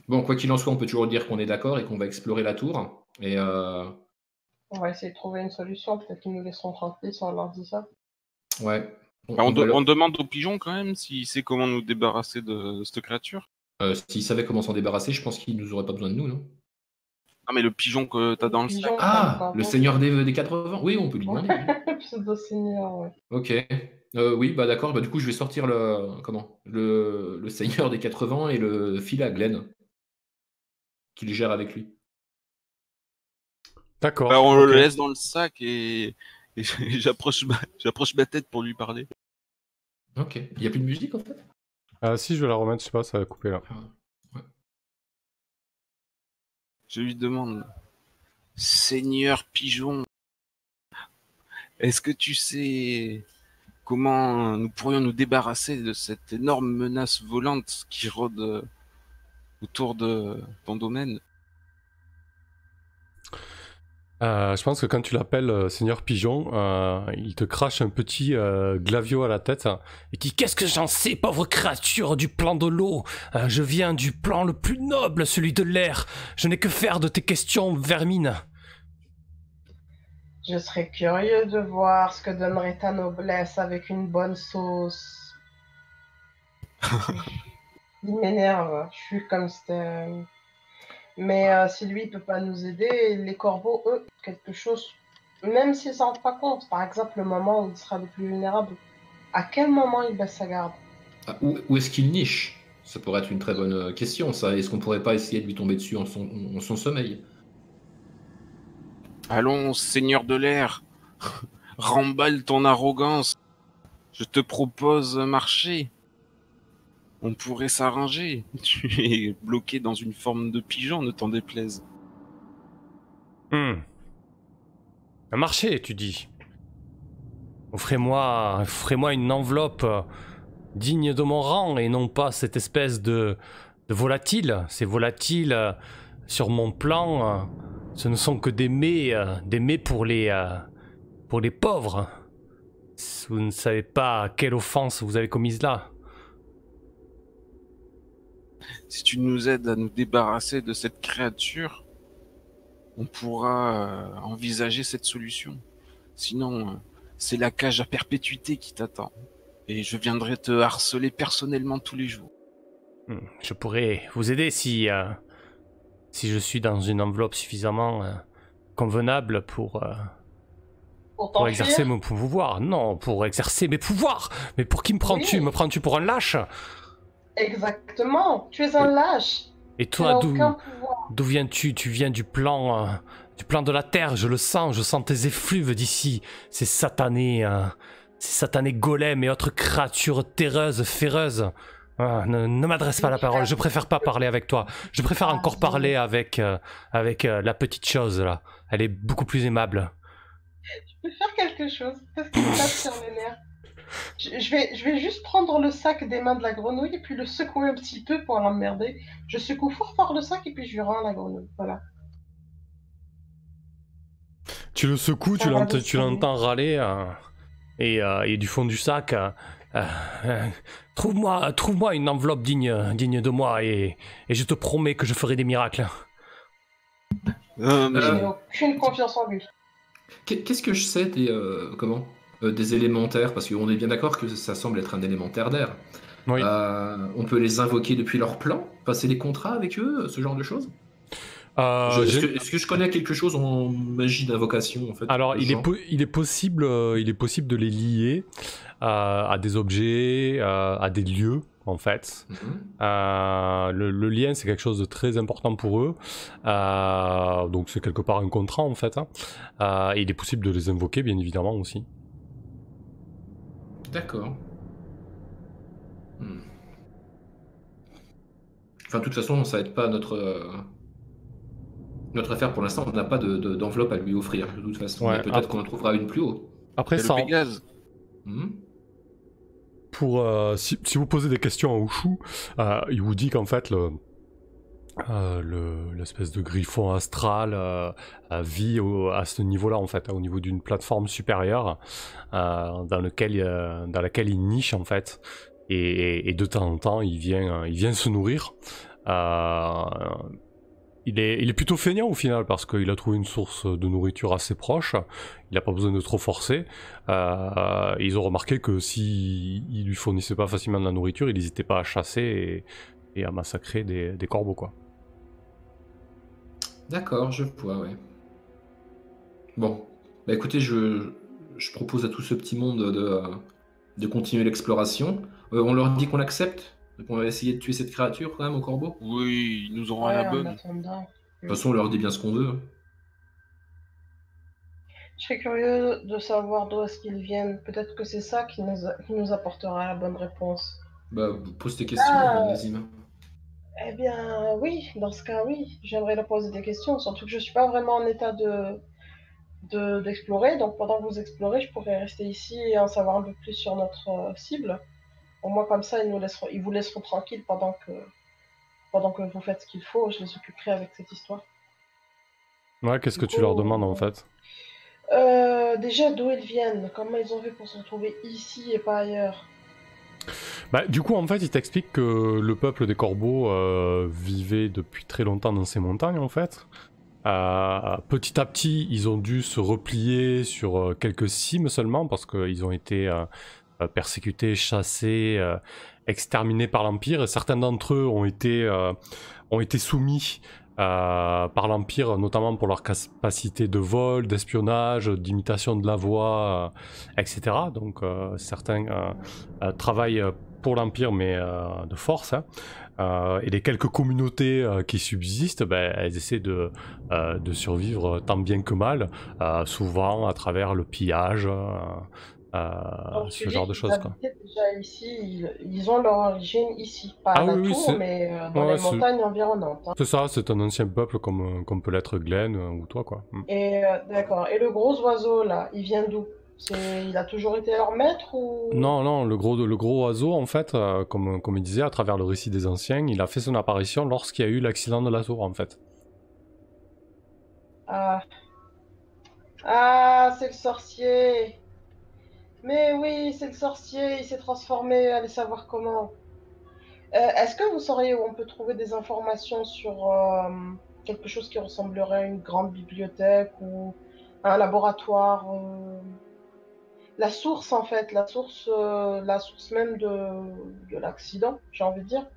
Bon, quoi qu'il en soit, on peut toujours dire qu'on est d'accord et qu'on va explorer la tour. Et on va essayer de trouver une solution. Peut-être qu'ils nous laisseront tranquilles si on leur dit ça. Ouais. On demande aux pigeons quand même s'il sait comment nous débarrasser de cette créature. S'il savait comment s'en débarrasser, je pense qu'il nous aurait pas besoin de nous, non? Ah, mais le pigeon que t'as dans le sac. Ah, le seigneur des 80. Oui, on peut lui demander. Pseudo-seigneur, ouais. Ok. Oui, bah d'accord. Bah, du coup, je vais sortir le seigneur des 80 et le filer à Glenn, qu'il gère avec lui. D'accord. Alors, on le laisse dans le sac et j'approche ma tête pour lui parler. Ok. Il n'y a plus de musique en fait? Si, je vais la remettre, je sais pas, ça va couper là. Ouais. Je lui demande, Seigneur Pigeon, est-ce que tu sais comment nous pourrions nous débarrasser de cette énorme menace volante qui rôde autour de ton domaine? Je pense que quand tu l'appelles Seigneur Pigeon, il te crache un petit glavio à la tête et dit: qu'est-ce que j'en sais, pauvre créature du plan de l'eau, je viens du plan le plus noble, celui de l'air. Je n'ai que faire de tes questions, vermine. Je serais curieux de voir ce que donnerait ta noblesse avec une bonne sauce. Il m'énerve, je suis comme ça. Mais si lui il peut pas nous aider, les corbeaux, eux, quelque chose, même s'ils s'en rendent pas compte, par exemple le moment où il sera le plus vulnérable, à quel moment il baisse sa garde? Où est-ce qu'il niche? Ça pourrait être une très bonne question, ça. Est-ce qu'on pourrait pas essayer de lui tomber dessus en son sommeil? Allons, Seigneur de l'air, remballe ton arrogance. Je te propose un marché. On pourrait s'arranger. Tu es bloqué dans une forme de pigeon, ne t'en déplaise. Un marché, tu dis. Offrez-moi une enveloppe digne de mon rang et non pas cette espèce de volatile. Ces volatiles sur mon plan, ce ne sont que des mets pour les pauvres. Vous ne savez pas quelle offense vous avez commise là. Si tu nous aides à nous débarrasser de cette créature, on pourra envisager cette solution. Sinon, c'est la cage à perpétuité qui t'attend. Et je viendrai te harceler personnellement tous les jours. Je pourrais vous aider si je suis dans une enveloppe suffisamment convenable pour exercer mon pouvoir. Non, pour exercer mes pouvoirs. Mais pour qui me prends-tu? Oui. Me prends-tu pour un lâche? Exactement, tu es un lâche. Et toi, d'où viens-tu? Tu viens du plan de la terre, je le sens, je sens tes effluves d'ici. Ces satanés golems et autres créatures terreuses, féreuses. Ne m'adresse pas la parole, je préfère pas parler avec toi. Je préfère encore parler avec la petite chose là. Elle est beaucoup plus aimable. Tu peux faire quelque chose, parce qu'il me tape sur les nerfs. Je vais juste prendre le sac des mains de la grenouille et puis le secouer un petit peu pour l'emmerder. Je secoue fort le sac et puis je lui rends la grenouille. Voilà. Tu le secoues, tu l'entends râler et du fond du sac. Trouve-moi une enveloppe digne de moi et je te promets que je ferai des miracles. Je n'ai aucune confiance en lui. Qu'est-ce que je sais des élémentaires? Parce qu'on est bien d'accord que ça semble être un élémentaire d'air. Oui. On peut les invoquer depuis leur plan, passer des contrats avec eux, ce genre de choses. Est-ce que je connais quelque chose en magie d'invocation en fait? Alors, il est possible de les lier à des objets, à des lieux, en fait. Le lien, c'est quelque chose de très important pour eux. Donc, c'est quelque part un contrat, en fait. Et il est possible de les invoquer, bien évidemment, aussi. D'accord. Enfin, de toute façon, ça aide pas notre affaire pour l'instant. On n'a pas d'enveloppe à lui offrir, de toute façon. Ouais, Mais peut-être qu'on en trouvera une plus haut. Après, C'est ça... le Pégase. Pour, si vous posez des questions à Ushu, il vous dit qu'en fait, l'espèce de griffon astral vit à ce niveau-là, en fait, au niveau d'une plateforme supérieure dans laquelle il niche, en fait, et de temps en temps, il vient se nourrir. Il est plutôt feignant au final parce qu'il a trouvé une source de nourriture assez proche, il n'a pas besoin de trop forcer. Ils ont remarqué que s'ils lui fournissaient pas facilement de la nourriture, il n'hésitait pas à chasser et à massacrer des corbeaux, quoi. D'accord, je vois, ouais. Bon, bah écoutez, je propose à tout ce petit monde de continuer l'exploration. On leur dit qu'on accepte, qu'on va essayer de tuer cette créature quand même au corbeau. Oui, ils nous auront à la bonne. De toute façon, on leur dit bien ce qu'on veut. Je serais curieux de savoir d'où est-ce qu'ils viennent. Peut-être que c'est ça qui nous apportera la bonne réponse. Bah, pose tes questions, Nazim. Eh bien, oui, dans ce cas, oui. J'aimerais leur poser des questions, surtout que je suis pas vraiment en état d'explorer. Donc, pendant que vous explorez, je pourrais rester ici et en savoir un peu plus sur notre cible. Au moins, comme ça, ils vous laisseront tranquille pendant que vous faites ce qu'il faut. Je les occuperai avec cette histoire. Ouais, qu'est-ce que tu leur demandes, en fait? Déjà, d'où ils viennent? Comment ils ont fait pour se retrouver ici et pas ailleurs? Bah, du coup, en fait, il t'explique que le peuple des corbeaux vivait depuis très longtemps dans ces montagnes, en fait. Petit à petit, ils ont dû se replier sur quelques cimes seulement, parce qu'ils ont été persécutés, chassés, exterminés par l'Empire. Certains d'entre eux ont été soumis par l'Empire, notamment pour leur capacité de vol, d'espionnage, d'imitation de la voix, etc. Donc certains travaillent pour l'Empire, mais de force. Et les quelques communautés qui subsistent, elles essaient de survivre tant bien que mal, souvent à travers le pillage, ce genre de choses. Quoi. Déjà ici, ils ont leur origine ici, pas à la tour, mais dans les montagnes environnantes. C'est ça, c'est un ancien peuple comme peut l'être Glenn ou toi, quoi. Et d'accord. Et le gros oiseau là, il vient d'où? Il a toujours été leur maître ou... Non, le gros oiseau, en fait, comme il disait, à travers le récit des anciens, il a fait son apparition lorsqu'il y a eu l'accident de la tour, en fait. Ah, c'est le sorcier. Mais oui, c'est le sorcier, il s'est transformé, allez savoir comment. Est-ce que vous sauriez où on peut trouver des informations sur quelque chose qui ressemblerait à une grande bibliothèque ou un laboratoire La source, en fait, la source même de l'accident, j'ai envie de dire.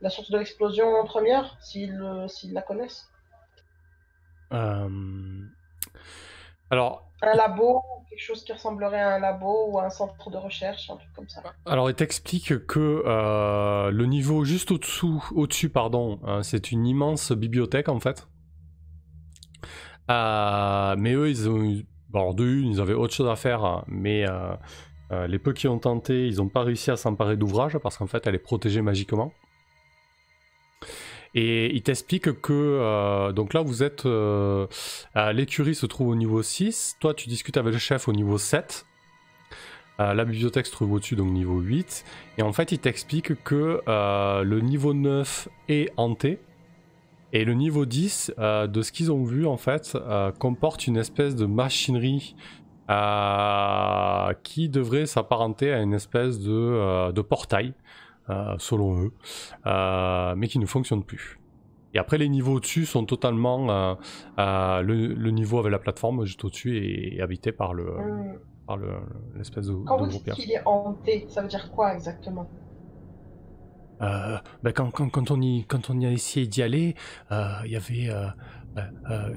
La source de l'explosion première, s'ils la connaissent. Alors... Un labo, quelque chose qui ressemblerait à un labo ou à un centre de recherche, un truc comme ça. Alors, il t'explique que le niveau juste au-dessus, c'est une immense bibliothèque, en fait. Mais eux, ils avaient autre chose à faire, mais les peu qui ont tenté, ils n'ont pas réussi à s'emparer d'ouvrage parce qu'en fait, elle est protégée magiquement. Et il t'explique que, donc là vous êtes, l'écurie se trouve au niveau 6, toi tu discutes avec le chef au niveau 7, la bibliothèque se trouve au-dessus, donc niveau 8, et en fait il t'explique que le niveau 9 est hanté, et le niveau 10, de ce qu'ils ont vu en fait, comporte une espèce de machinerie qui devrait s'apparenter à une espèce de portail. Selon eux, mais qui ne fonctionne plus. Et après, les niveaux au-dessus sont totalement... le niveau avec la plateforme juste au-dessus est habité par l'espèce de Quand vous groupe. dites qu'il est hanté, ça veut dire quoi exactement? quand on y a essayé d'y aller, il y avait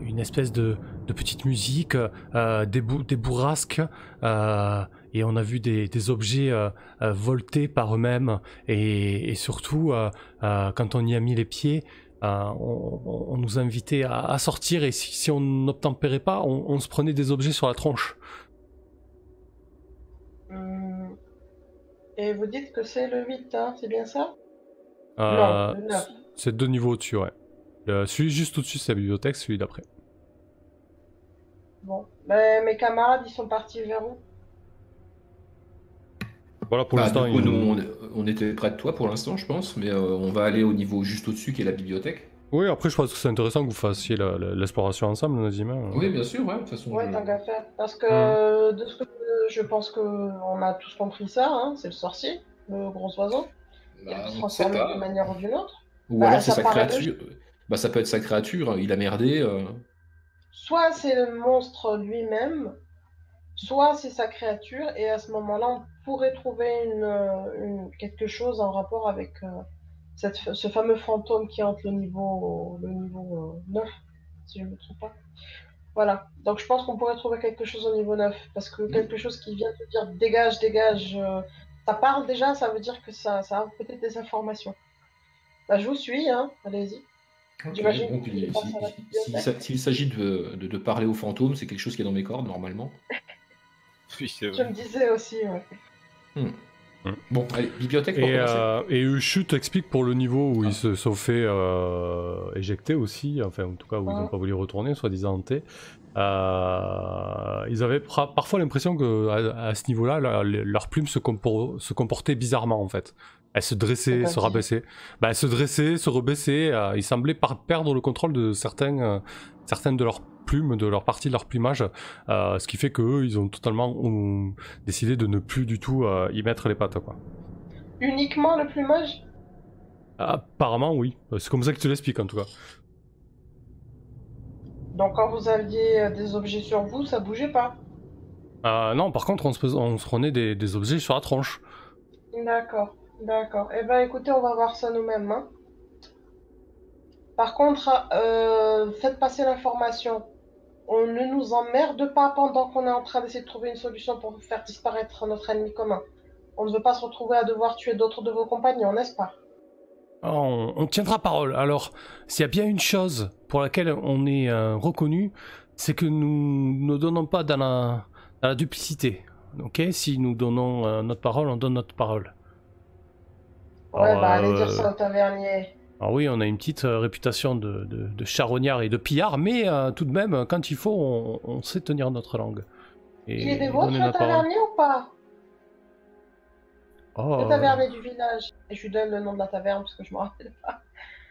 une espèce de petite musique, des bourrasques, et on a vu des objets volter par eux-mêmes, et surtout, quand on y a mis les pieds, on nous invitait à sortir, et si on n'obtempérait pas, on se prenait des objets sur la tronche. Et vous dites que c'est le 8, hein, c'est bien ça? Non, le 9. C'est 2 niveaux au-dessus, ouais. Celui juste au-dessus, c'est la bibliothèque, celui d'après. Bon, ben, mes camarades, ils sont partis vers où? Voilà, pour l'instant, Du coup, nous, on était près de toi pour l'instant, je pense, mais on va aller au niveau juste au-dessus qui est la bibliothèque. Oui, après, je pense que c'est intéressant que vous fassiez l'exploration ensemble, Nazima. Oui, bien sûr, ouais, de toute façon. Ouais, tant qu'à faire. Parce que de ce que je pense qu'on a tous compris ça, hein, c'est le sorcier, le gros oiseau. Il peut se transformer d'une manière ou d'une autre. Ou alors c'est sa créature. Bah, ça peut être sa créature, il a merdé. Soit c'est le monstre lui-même, soit c'est sa créature, et à ce moment-là, on pourrait trouver quelque chose en rapport avec ce fameux fantôme qui hante le niveau 9, si je ne me trompe pas. Voilà, donc je pense qu'on pourrait trouver quelque chose au niveau 9, parce que quelque chose qui vient te dire dégage, dégage, ça parle déjà, ça veut dire que ça a peut-être des informations. Bah, je vous suis, hein, allez-y. Okay, donc, s'il s'agit de parler aux fantômes, c'est quelque chose qui est dans mes cordes, normalement. Oui, c'est vrai. Je me disais aussi, ouais. Bon, allez, bibliothèque pour commencer. Et Uchu t'explique pour le niveau où ils se sont fait éjecter aussi, enfin en tout cas où ils n'ont pas voulu retourner, soi-disant hantés. Ils avaient parfois l'impression que à ce niveau-là, leur plume se comportait bizarrement en fait. Elle se dressait, se rabaissait. Bah, elle se dressait, se rebaissait. Ils semblaient perdre le contrôle de certaines de leurs plumes, de leur partie de leur plumage, ce qui fait qu'eux, ils ont totalement décidé de ne plus du tout y mettre les pattes, quoi. Uniquement le plumage? Apparemment, oui. C'est comme ça que tu l'expliques, en tout cas. Donc quand vous aviez des objets sur vous, ça bougeait pas? Non, par contre, on se prenait des objets sur la tronche. D'accord, d'accord. Eh ben écoutez, on va voir ça nous-mêmes, hein. Par contre, faites passer l'information. On ne nous emmerde pas pendant qu'on est en train d'essayer de trouver une solution pour faire disparaître notre ennemi commun. On ne veut pas se retrouver à devoir tuer d'autres de vos compagnons, n'est-ce pas? On tiendra parole. Alors, s'il y a bien une chose pour laquelle on est reconnu, c'est que nous ne donnons pas dans la duplicité. Ok? Si nous donnons notre parole, on donne notre parole. Ouais, alors, allez dire ça au tavernier. Alors oui, on a une petite réputation de charognard et de pillard, mais tout de même, quand il faut, on sait tenir notre langue. Et il est des vôtres, le tavernier, ou pas? Le tavernier du village. Et je lui donne le nom de la taverne, parce que je me rappelle pas.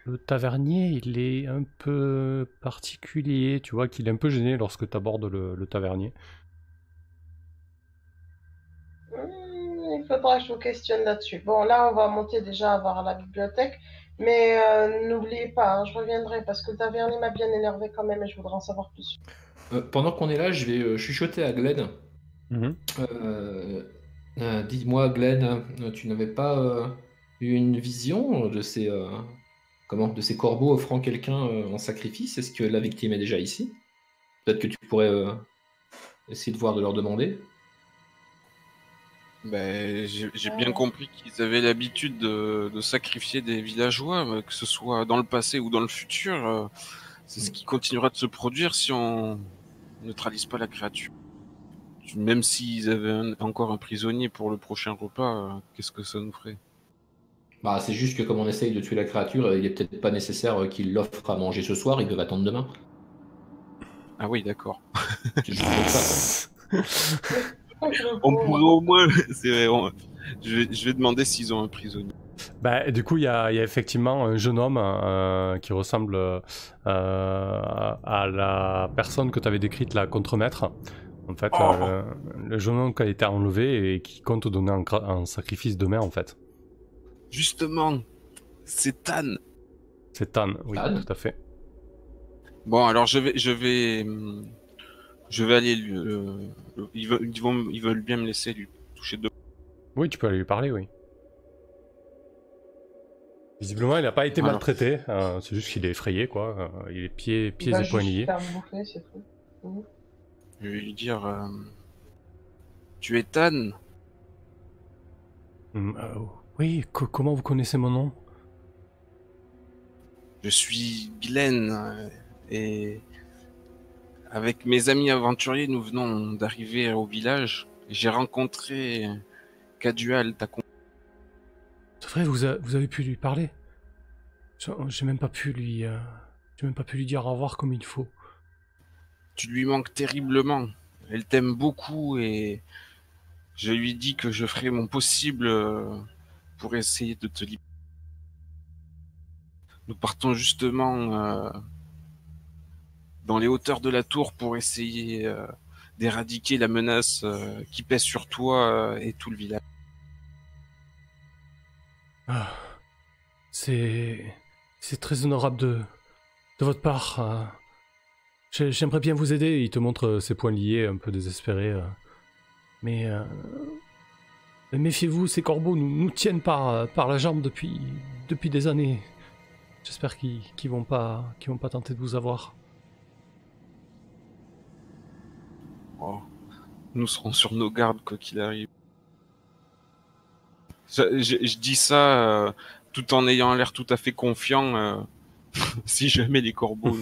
Le tavernier, il est un peu particulier, tu vois qu'il est un peu gêné lorsque tu abordes le tavernier. Il faudra que je vous questionne là-dessus. Bon, là, on va monter déjà voir la bibliothèque. Mais n'oubliez pas, hein, je reviendrai parce que le tavernier m'a bien énervé quand même et je voudrais en savoir plus. Pendant qu'on est là, je vais chuchoter à Glenn. Dis-moi, Glenn, tu n'avais pas eu une vision de ces corbeaux offrant quelqu'un en sacrifice? Est-ce que la victime est déjà ici? Peut-être que tu pourrais essayer de voir, de leur demander. Ben, j'ai bien compris qu'ils avaient l'habitude de sacrifier des villageois, que ce soit dans le passé ou dans le futur. C'est ce qui continuera de se produire si on neutralise pas la créature. Même s'ils avaient encore un prisonnier pour le prochain repas, qu'est-ce que ça nous ferait? Bah, c'est juste que comme on essaye de tuer la créature, il n'est peut-être pas nécessaire qu'ils l'offrent à manger ce soir, ils peuvent attendre demain. Ah oui, d'accord. On pourrait au moins... C'est vrai, je vais demander s'ils ont un prisonnier. Bah, du coup, il y a effectivement un jeune homme qui ressemble à la personne que tu avais décrite, la contremaître. En fait, le jeune homme qui a été enlevé et qui compte donner un sacrifice demain, en fait. Justement, c'est Tan. C'est Tan, oui, Tan. Tout à fait. Bon, alors je vais aller ils veulent bien me laisser lui toucher deux. Oui, tu peux aller lui parler, oui. Visiblement, il n'a pas été Voilà. maltraité, c'est juste qu'il est effrayé, quoi. Il est pieds Il va et poings juste liés. faire bouffer, c'est tout. Je vais lui dire tu es Tan? Oui, comment vous connaissez mon nom? Je suis Glenn et avec mes amis aventuriers, nous venons d'arriver au village. J'ai rencontré Cadual, ta C'est vrai, vous avez pu lui parler? J'ai même pas pu lui dire au revoir comme il faut. Tu lui manques terriblement. Elle t'aime beaucoup et je lui dis que je ferai mon possible pour essayer de te libérer. Nous partons justement dans les hauteurs de la tour pour essayer d'éradiquer la menace qui pèse sur toi et tout le village. Ah, c'est très honorable de votre part. J'aimerais bien vous aider. Il te montre ses poings liés, un peu désespéré. Mais méfiez-vous, ces corbeaux nous tiennent par la jambe depuis des années. J'espère qu'ils vont pas tenter de vous avoir. Oh. Nous serons sur nos gardes quoi qu'il arrive. Je dis ça tout en ayant l'air tout à fait confiant. Si jamais les corbeaux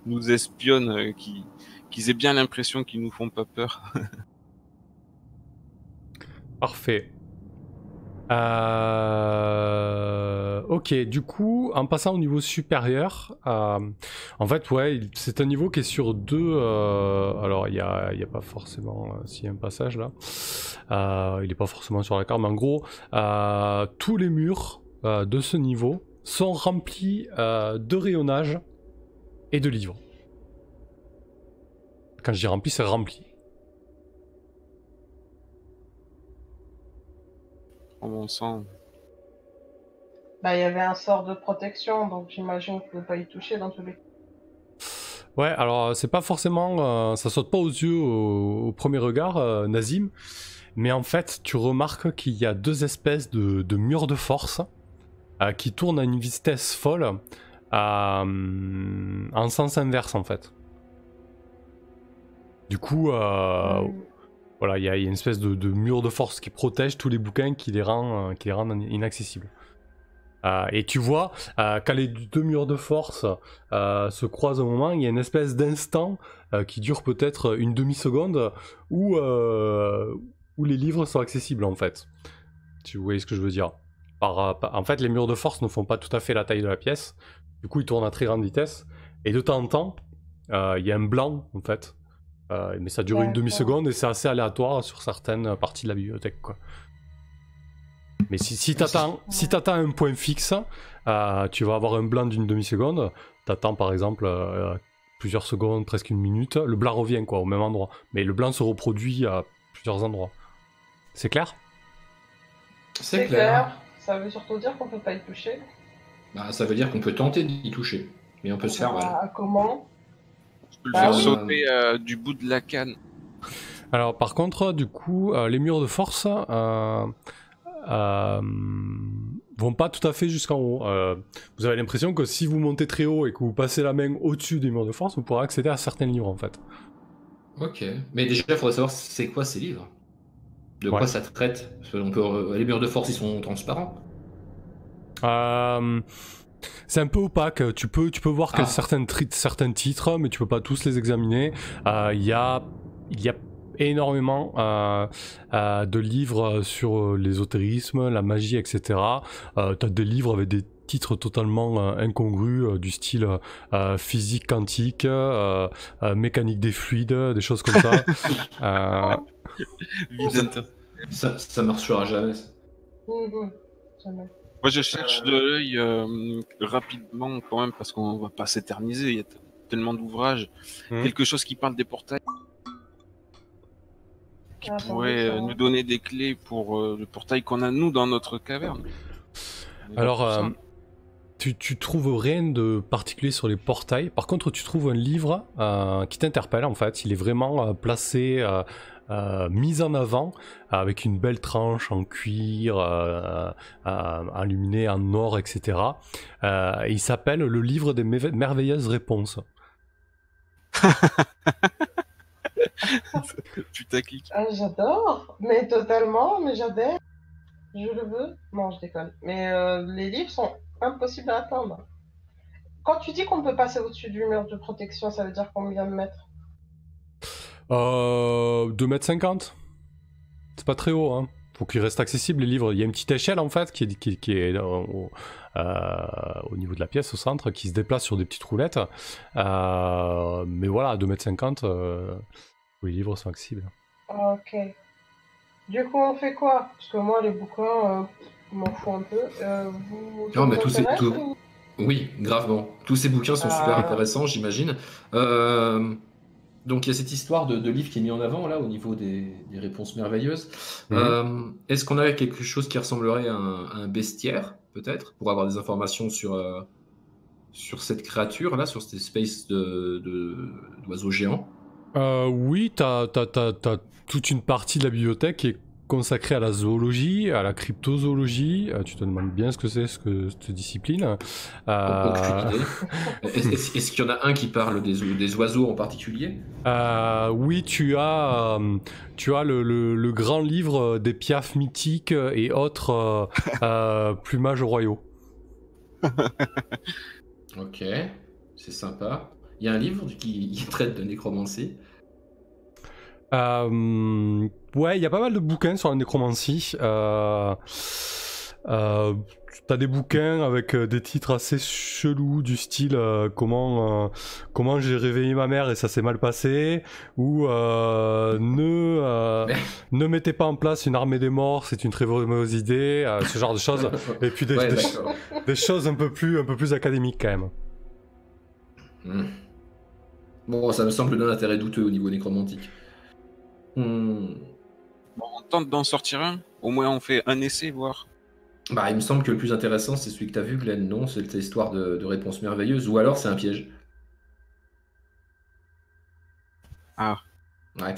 nous espionnent, qu'ils aient bien l'impression qu'ils nous font pas peur. Parfait. Ok, du coup, en passant au niveau supérieur, en fait, ouais, c'est un niveau qui est sur 2. Alors, il y a pas forcément, s'il y a un passage là, il n'est pas forcément sur la carte, mais en gros, tous les murs de ce niveau sont remplis de rayonnage et de livres. Quand je dis rempli, c'est rempli. En mon sens. Bah, il y avait un sort de protection, donc j'imagine qu'il ne faut pas y toucher dans tous les cas. Ouais, alors c'est pas forcément, ça saute pas aux yeux au premier regard, Nazim, mais en fait tu remarques qu'il y a 2 espèces de murs de force qui tournent à une vitesse folle, en sens inverse en fait. Du coup, voilà, il y a une espèce de mur de force qui protège tous les bouquins qui les rend inaccessibles. Et tu vois, quand les 2 murs de force se croisent au moment, il y a une espèce d'instant qui dure peut-être une demi-seconde où les livres sont accessibles en fait. Tu vois ce que je veux dire. En fait, les murs de force ne font pas tout à fait la taille de la pièce. Du coup, ils tournent à très grande vitesse. Et de temps en temps, il y a un blanc en fait. Mais ça dure une demi-seconde et c'est assez aléatoire sur certaines parties de la bibliothèque, quoi. Mais si t'attends un point fixe, tu vas avoir un blanc d'une demi-seconde. T'attends par exemple plusieurs secondes, presque une minute. Le blanc revient quoi, au même endroit. Mais le blanc se reproduit à plusieurs endroits. C'est clair ? C'est clair. Ça veut surtout dire qu'on peut pas y toucher. Bah, ça veut dire qu'on peut tenter d'y toucher, mais on peut se faire mal. Comment ? Je peux le faire sauter du bout de la canne. Alors par contre, du coup, les murs de force vont pas tout à fait jusqu'en haut. Vous avez l'impression que si vous montez très haut et que vous passez la main au-dessus des murs de force, vous pourrez accéder à certains livres en fait. Ok, mais déjà il faudrait savoir c'est quoi ces livres. De quoi ça traite. Parce que les murs de force ils sont transparents. C'est un peu opaque, tu peux voir que certains titres, mais tu peux pas tous les examiner. Il y a énormément de livres sur l'ésotérisme, la magie, etc. T'as des livres avec des titres totalement incongrus, du style physique quantique, mécanique des fluides, des choses comme ça. Ça marchera jamais. Jamais. Moi je cherche de l'œil rapidement quand même parce qu'on va pas s'éterniser, il y a tellement d'ouvrages. Quelque chose qui parle des portails. Qui pourrait nous donner des clés pour le portail qu'on a nous dans notre caverne. Alors, tu trouves rien de particulier sur les portails. Par contre, tu trouves un livre qui t'interpelle en fait. Il est vraiment placé mise en avant avec une belle tranche en cuir illuminée en or, etc. Il s'appelle le livre des merveilleuses réponses. Putaclic. Ah, j'adore, mais totalement, mais j'adhère. Je le veux. Non, je déconne. Mais les livres sont impossibles à atteindre. Quand tu dis qu'on peut passer au-dessus du mur de protection, ça veut dire combien de mètres? 2,50 m. C'est pas très haut, hein. Faut qu'il reste accessible les livres. Il y a une petite échelle en fait qui est au niveau de la pièce, au centre, qui se déplace sur des petites roulettes. Mais voilà, 2,50 m, les livres sont accessibles. Ok. Du coup, on fait quoi? Parce que moi, les bouquins, je m'en fous un peu. Non, mais oui, gravement. Tous ces bouquins sont super intéressants, j'imagine. Donc il y a cette histoire de livre qui est mis en avant là au niveau des réponses merveilleuses. Est-ce qu'on a quelque chose qui ressemblerait à un bestiaire, peut-être, pour avoir des informations sur cette créature là, sur cette espèce d'oiseau géant? Oui, t'as toute une partie de la bibliothèque qui est consacrée à la zoologie, à la cryptozoologie. Tu te demandes bien ce que c'est, cette discipline. Aucune idée. Est-ce qu'il y en a un qui parle des oiseaux en particulier? Oui, tu as le grand livre des piafs mythiques et autres plumages royaux. Ok, c'est sympa. Il y a un livre qui traite de nécromancie. Ouais, il y a pas mal de bouquins sur la nécromancie. T'as des bouquins avec des titres assez chelous du style comment j'ai réveillé ma mère et ça s'est mal passé, ou ne mettez pas en place une armée des morts, c'est une très mauvaise idée, ce genre de choses. Et puis des choses un peu plus académiques quand même. Bon, ça me semble d'un intérêt douteux au niveau nécromantique. Bon, on tente d'en sortir un. Au moins, on fait un essai, voir. Bah, il me semble que le plus intéressant, c'est celui que t'as vu, Glenn, non? C'est cette histoire de réponse merveilleuse, ou alors c'est un piège. Ah. Ouais.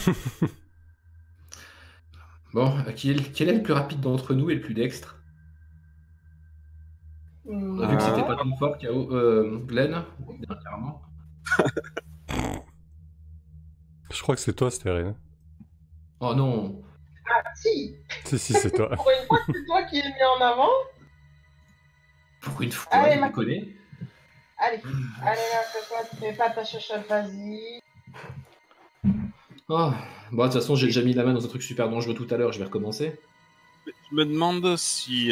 Bon, quel est le plus rapide d'entre nous et le plus dextre? On a vu que c'était pas ton fort, Glenn, dernièrement. Je crois que c'est toi, Stérine. Oh non. Ah, si. Si, c'est toi. Pour une fois, c'est toi qui es mis en avant. Pour une fois, allez, tu me connais. Allez, là, fais pas ta chochotte, vas-y. Oh. Bon, de toute façon, j'ai déjà mis la main dans un truc super dangereux tout à l'heure, je vais recommencer. Je me demande si,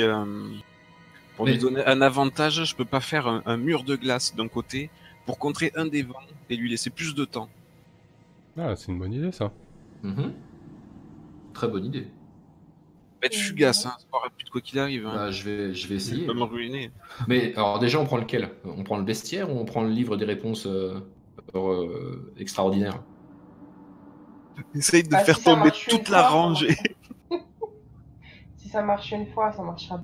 pour lui donner un avantage, je peux pas faire un mur de glace d'un côté pour contrer un des vents et lui laisser plus de temps. Ah, c'est une bonne idée, ça. Très bonne idée. Être fugace, hein, c'est pas rapide quoi qu'il arrive. Hein. Bah, je vais essayer. Je vais me ruiner. Mais alors déjà, on prend lequel? On prend le bestiaire ou on prend le livre des réponses extraordinaires? Essaye de faire tomber toute la rangée. Si ça marche une fois, ça marchera.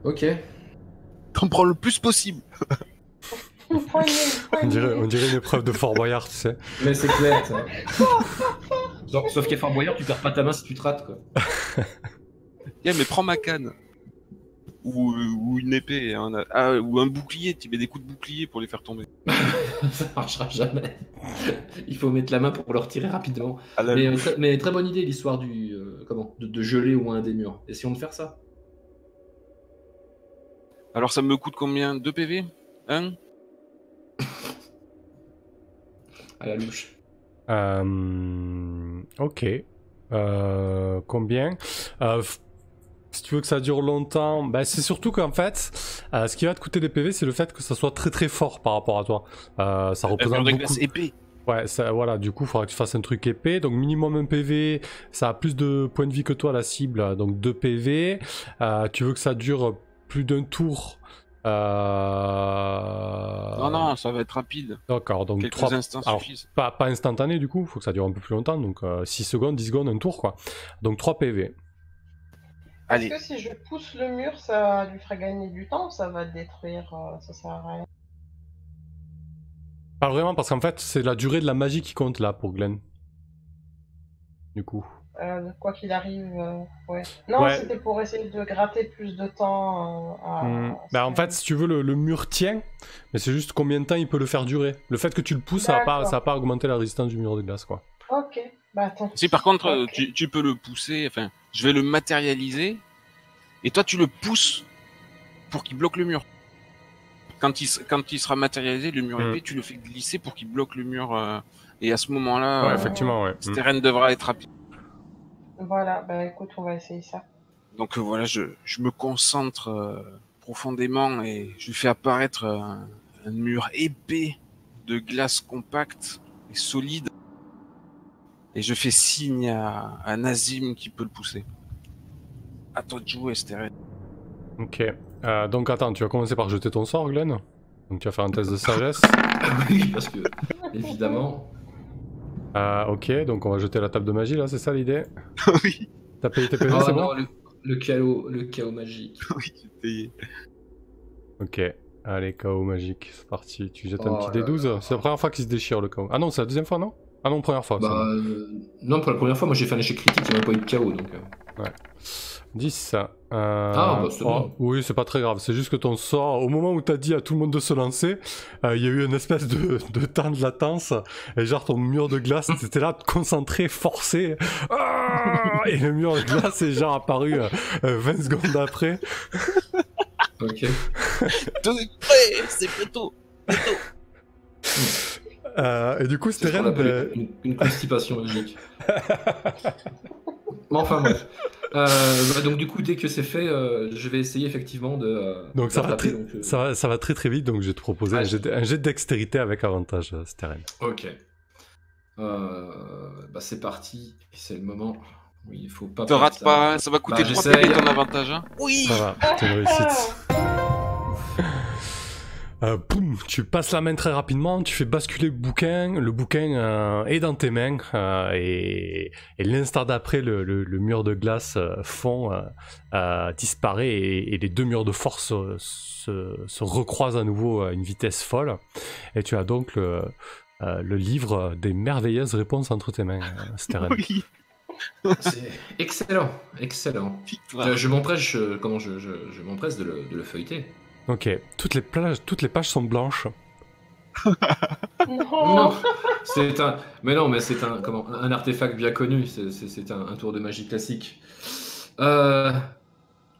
Ok. T'en prends le plus possible. On dirait une épreuve de Fort Boyard, tu sais. Mais c'est clair, ça. Sauf qu'à Fort Boyard, tu perds pas ta main si tu te rates, quoi. Yeah, mais prends ma canne. Ou une épée. Ou un bouclier. Tu mets des coups de bouclier pour les faire tomber. Ça marchera jamais. Il faut mettre la main pour le retirer rapidement. Mais très bonne idée, l'histoire de geler au moins un des murs. Essayons de faire ça. Alors ça me coûte combien? 2 PV? 1? À la louche. Ok. Combien? Si tu veux que ça dure longtemps, bah c'est surtout qu'en fait, ce qui va te coûter des PV, c'est le fait que ça soit très très fort par rapport à toi. Ça représente beaucoup. Épée. Ouais, voilà, du coup, il faudra que tu fasses un truc épais. Donc, minimum 1 PV, ça a plus de points de vie que toi, la cible. Donc, 2 PV. Tu veux que ça dure plus d'un tour. Non, ça va être rapide. D'accord, donc quelques 3 instants suffisent. Pas instantané, du coup, il faut que ça dure un peu plus longtemps. Donc, 6 secondes, 10 secondes, un tour, quoi. Donc, 3 PV. Est-ce que si je pousse le mur, ça lui ferait gagner du temps ou ça va détruire, ça sert à rien? Pas vraiment, parce qu'en fait, c'est la durée de la magie qui compte là pour Glenn. du coup. Quoi qu'il arrive, ouais. Non, Ouais. c'était pour essayer de gratter plus de temps Bah, en fait, si tu veux, le mur tient, mais c'est juste combien de temps il peut le faire durer. Le fait que tu le pousses, ça va pas augmenter la résistance du mur de glace, quoi. Ok, bah attends. Si par contre, Ok. tu peux le pousser, enfin, je vais le matérialiser, et toi tu le pousses pour qu'il bloque le mur. Quand il sera matérialisé, le mur épais, tu le fais glisser pour qu'il bloque le mur, et à ce moment-là, Ouais, effectivement, ouais. Steren devra être rapide. Voilà, bah écoute, on va essayer ça. Donc voilà, je me concentre profondément et je fais apparaître un mur épais de glace compacte et solide. Et je fais signe à Nazim qui peut le pousser. À toi de jouer, Steren. Ok. Donc attends, tu vas commencer par jeter ton sort, Glenn. Donc tu vas faire un test de sagesse. Oui, parce que, évidemment... Ok, donc on va jeter la table de magie, là, c'est ça l'idée? Oui. T'as payé tes PV, Oh c'est non, bon? le chaos magique. Oui, j'ai payé. Ok. Allez, chaos magique, c'est parti. Tu jettes un Oh petit là D12. là. C'est la première fois qu'il se déchire, le chaos. Ah non, c'est la deuxième fois, non? Ah non, première fois. Bah, non, pour la première fois, moi j'ai fait un échec critique, il n'y a même pas eu de chaos, donc... Ouais. 10. bah c'est bon. Oui, c'est pas très grave. C'est juste que ton sort, au moment où t'as dit à tout le monde de se lancer, il y a eu une espèce de temps de latence. Et genre, ton mur de glace, t'étais là, concentré, forcé. Et le mur de glace est genre apparu 20 secondes après. Ok. C'est plutôt. Et du coup, C'est ce qu'on Steren, appelle une constipation magique. Mais enfin bref. Donc du coup, dès que c'est fait, je vais essayer effectivement de... donc ça va, d'attraper, ça va très très vite, donc je vais te proposer un jet de dextérité avec avantage, Steren. Ok. Bah c'est parti, c'est le moment où il faut pas... Te rate pas, ça va coûter 3 j'essaye. PV ton avantage. Hein. Oui. Ça va, c'est une réussite. Boum, tu passes la main très rapidement, tu fais basculer le bouquin est dans tes mains, et l'instant d'après, le mur de glace fond, disparaît, et les deux murs de force se recroisent à nouveau à une vitesse folle, et tu as donc le livre des merveilleuses réponses entre tes mains, Steren. Oui. C'est excellent, excellent. Je m'empresse, je m'empresse de le feuilleter. Ok, toutes les pages sont blanches. Non, c'est un, mais non, mais c'est un artefact bien connu. C'est un tour de magie classique.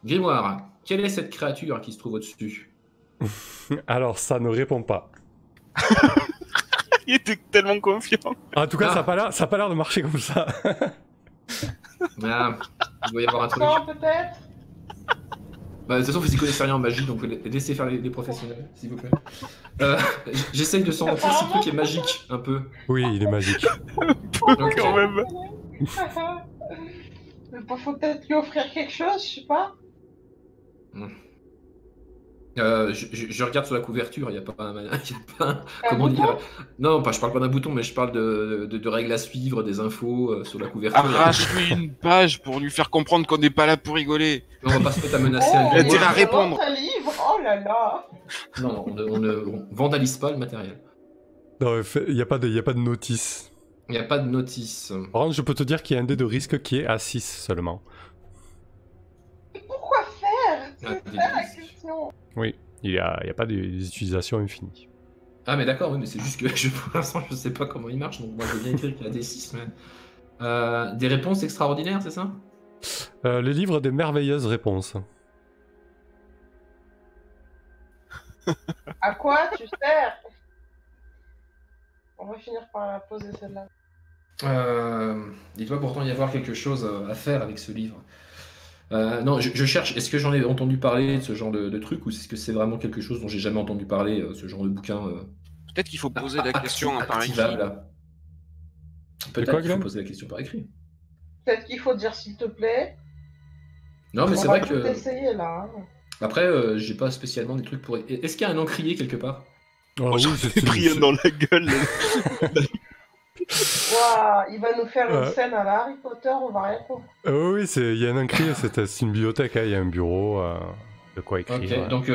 Grimoire, quelle est cette créature qui se trouve au-dessus? Alors ça ne répond pas. Il était tellement confiant. En tout cas, ça a pas l'air de marcher comme ça. Ah, il doit y avoir un truc. Non, peut-être. Bah, de toute façon, vous y connaissez rien en magie, donc laissez faire les professionnels, s'il vous plaît. J'essaye de sentir si le truc est magique, un peu. Oui, il est magique. Donc, Quand même. Il faut peut-être lui offrir quelque chose, je sais pas. Je regarde sur la couverture, il n'y a pas un comment dire. Non, je parle pas d'un bouton, mais je parle de règles à suivre, des infos sur la couverture. Arrache-lui une page pour lui faire comprendre qu'on n'est pas là pour rigoler. On va pas se mettre à menacer un Il a intérêt à répondre. Un livre, oh là là. Non, on ne vandalise pas le matériel. Non, il n'y a pas de notice. Il n'y a pas de notice. Par contre, je peux te dire qu'il y a un dé de risque qui est à 6 seulement. Pourquoi faire? Ah, C'est ça la question. Oui, il y a pas des utilisations infinies. Ah mais d'accord, oui, mais c'est juste que pour l'instant je sais pas comment il marche, donc moi je veux bien écrire qu'il y a des 6, mais... des réponses extraordinaires, c'est ça? Le livre des merveilleuses réponses. À quoi tu sers? On va finir par la poser celle-là. Il doit pourtant y avoir quelque chose à faire avec ce livre. Non, je cherche, est-ce que j'en ai entendu parler de ce genre de truc, ou est-ce que c'est vraiment quelque chose dont j'ai jamais entendu parler, ce genre de bouquin Peut-être qu'il faut poser la question par écrit. Peut-être qu'il faut poser la question par écrit. Peut-être qu'il faut dire s'il te plaît. Non, mais c'est vrai que... On va essayer là. Après, j'ai pas spécialement des trucs pour... Est-ce qu'il y a un encrier quelque part? Oh, oui, c'est pris dans la gueule. Wow, il va nous faire une scène à la Harry Potter, on va rien comprendre. Oui, il y a un encrier, c'est une bibliothèque, il y a un bureau, de quoi écrire. Ok, donc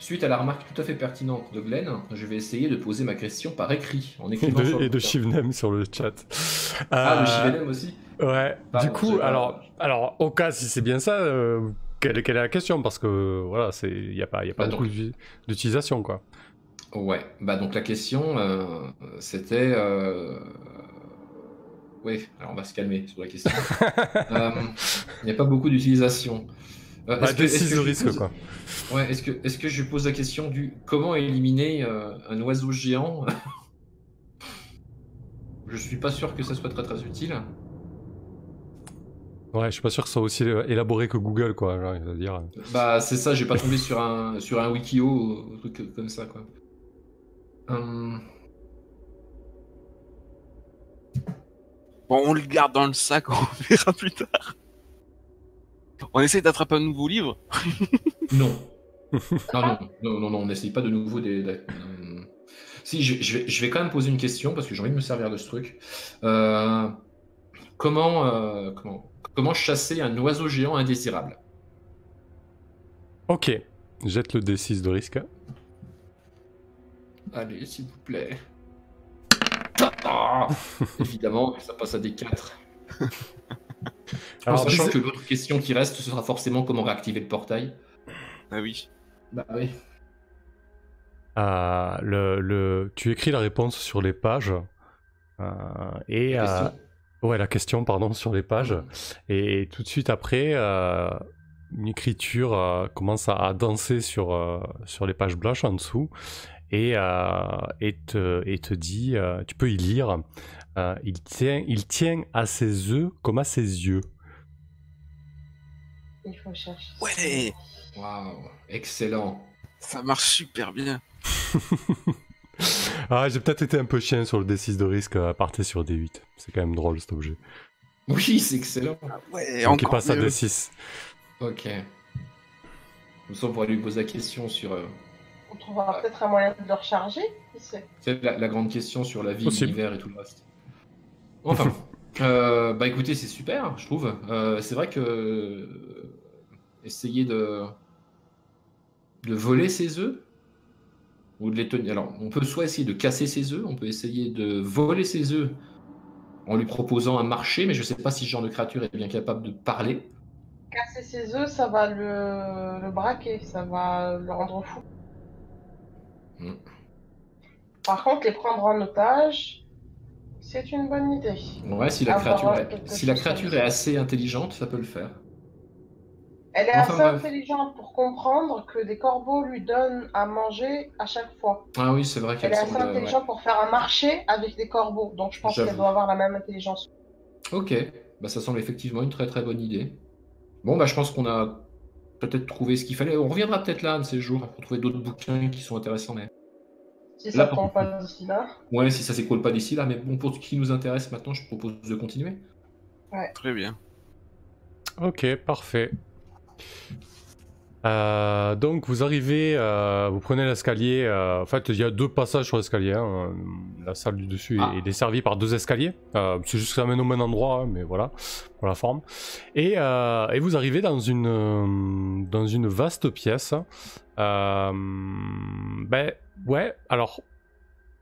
suite à la remarque tout à fait pertinente de Glenn, je vais essayer de poser ma question par écrit, en écrivant sur le Et de bouquin. Shivnem sur le chat. Ah, de Shivenem aussi. Ouais, Pardon, du coup, j'ai pas- alors, au cas si c'est bien ça, quelle est la question? Parce que voilà, il n'y a pas Bah, beaucoup donc, d'utilisation, quoi. ouais, bah donc la question, c'était... Oui, alors on va se calmer sur la question. Il n'y a pas beaucoup d'utilisation. Bah, Est-ce que D6 je de lui risque, pose... quoi. Ouais, est-ce que je lui pose la question du comment éliminer un oiseau géant? Je suis pas sûr que ça soit très très utile. Ouais, je suis pas sûr que ce soit aussi élaboré que Google, quoi. Genre, il va dire. Bah c'est ça, j'ai pas tombé sur un wikio ou un truc comme ça quoi. Bon, on le garde dans le sac, on verra plus tard. On essaie d'attraper un nouveau livre. Non. Non, on n'essaye pas de nouveau Si, je vais quand même poser une question parce que j'ai envie de me servir de ce truc. Comment chasser un oiseau géant indésirable? Ok, jette le D6 de risque. Allez, s'il vous plaît. Ah, évidemment, ça passe à des 4. En Alors, sachant que l'autre question qui reste, ce sera forcément comment réactiver le portail. Ah oui. Bah oui. tu écris la réponse sur les pages. Et La question. ouais, la question, pardon, sur les pages. Et tout de suite après, une écriture commence à danser sur les pages blanches en dessous. Et te dit, tu peux y lire, il tient à ses œufs comme à ses yeux. Il faut chercher. Ouais, Waouh, excellent. ça marche super bien. Ah, j'ai peut-être été un peu chien sur le D6 de risque à partir sur D8. C'est quand même drôle cet objet. Oui, c'est excellent. Ouais, Donc il encore passe à mieux. D6. Ok. Comme ça, on pourrait lui poser la question sur... On trouvera peut-être un moyen de le recharger, qui sait. C'est la grande question sur la vie, Possible. l'univers et tout le reste. Enfin, bah écoutez, c'est super, je trouve. C'est vrai que essayer de voler ses œufs ou de les tenir. Alors, on peut soit essayer de casser ses œufs, on peut essayer de voler ses œufs en lui proposant un marché, mais je sais pas si ce genre de créature est bien capable de parler. Casser ses œufs, ça va le braquer, ça va le rendre fou. Hmm. Par contre, les prendre en otage, c'est une bonne idée. Ouais, si la créature est assez intelligente, ça peut le faire. Elle est Enfin, assez bref. intelligente pour comprendre que des corbeaux lui donnent à manger à chaque fois. Ah oui, c'est vrai Elle qu'elle est assez semble... intelligente pour faire un marché avec des corbeaux, donc je pense J'avoue. qu'elle doit avoir la même intelligence. Ok, bah ça semble effectivement une très très bonne idée. Bon, bah je pense qu'on a peut-être trouvé ce qu'il fallait. On reviendra peut-être là un de ces jours pour trouver d'autres bouquins qui sont intéressants. Mais... Si Là, ça tombe pas d'ici là. Ouais, si ça s'écoule pas d'ici là, mais bon, pour ce qui nous intéresse maintenant, je propose de continuer. Ouais. Très bien. Ok, parfait. Donc vous arrivez, vous prenez l'escalier. En fait, il y a 2 passages sur l'escalier. Hein. La salle du dessus est desservie par 2 escaliers. C'est juste que ça mène au même endroit, hein, mais voilà, pour la forme. Et vous arrivez dans une vaste pièce. Ben ouais. Alors,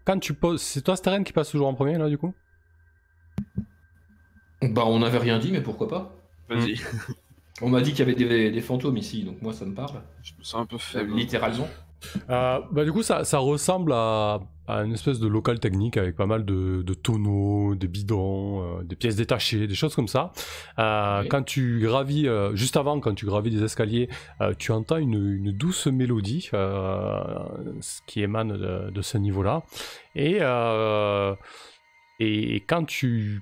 quand tu poses, c'est toi, Steren, qui passe toujours en premier là, du coup. Bah, on n'avait rien dit, mais pourquoi pas? Vas-y. On m'a dit qu'il y avait des fantômes ici, donc moi ça me parle. Je me sens un peu faible. Littéralement. Bah du coup ça ressemble à une espèce de local technique avec pas mal de tonneaux, des bidons, des pièces détachées, des choses comme ça. Oui. Quand tu gravis, juste avant, quand tu gravis des escaliers, tu entends une douce mélodie qui émane de ce niveau-là. Et quand tu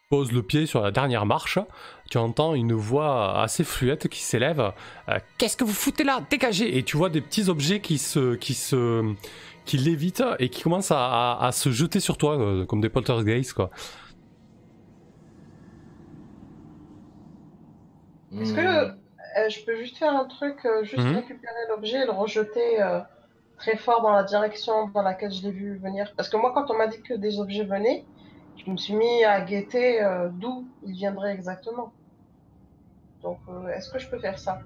poses le pied sur la dernière marche, tu entends une voix assez fluette qui s'élève. Qu'est-ce que vous foutez là? Dégagez! Et tu vois des petits objets qui lévitent et qui commencent à se jeter sur toi comme des poltergeists, quoi. Est-ce que je peux juste faire un truc, récupérer l'objet et le rejeter très fort dans la direction dans laquelle je l'ai vu venir? Parce que moi, quand on m'a dit que des objets venaient, je me suis mis à guetter d'où ils viendraient exactement. Donc, est-ce que je peux faire ça?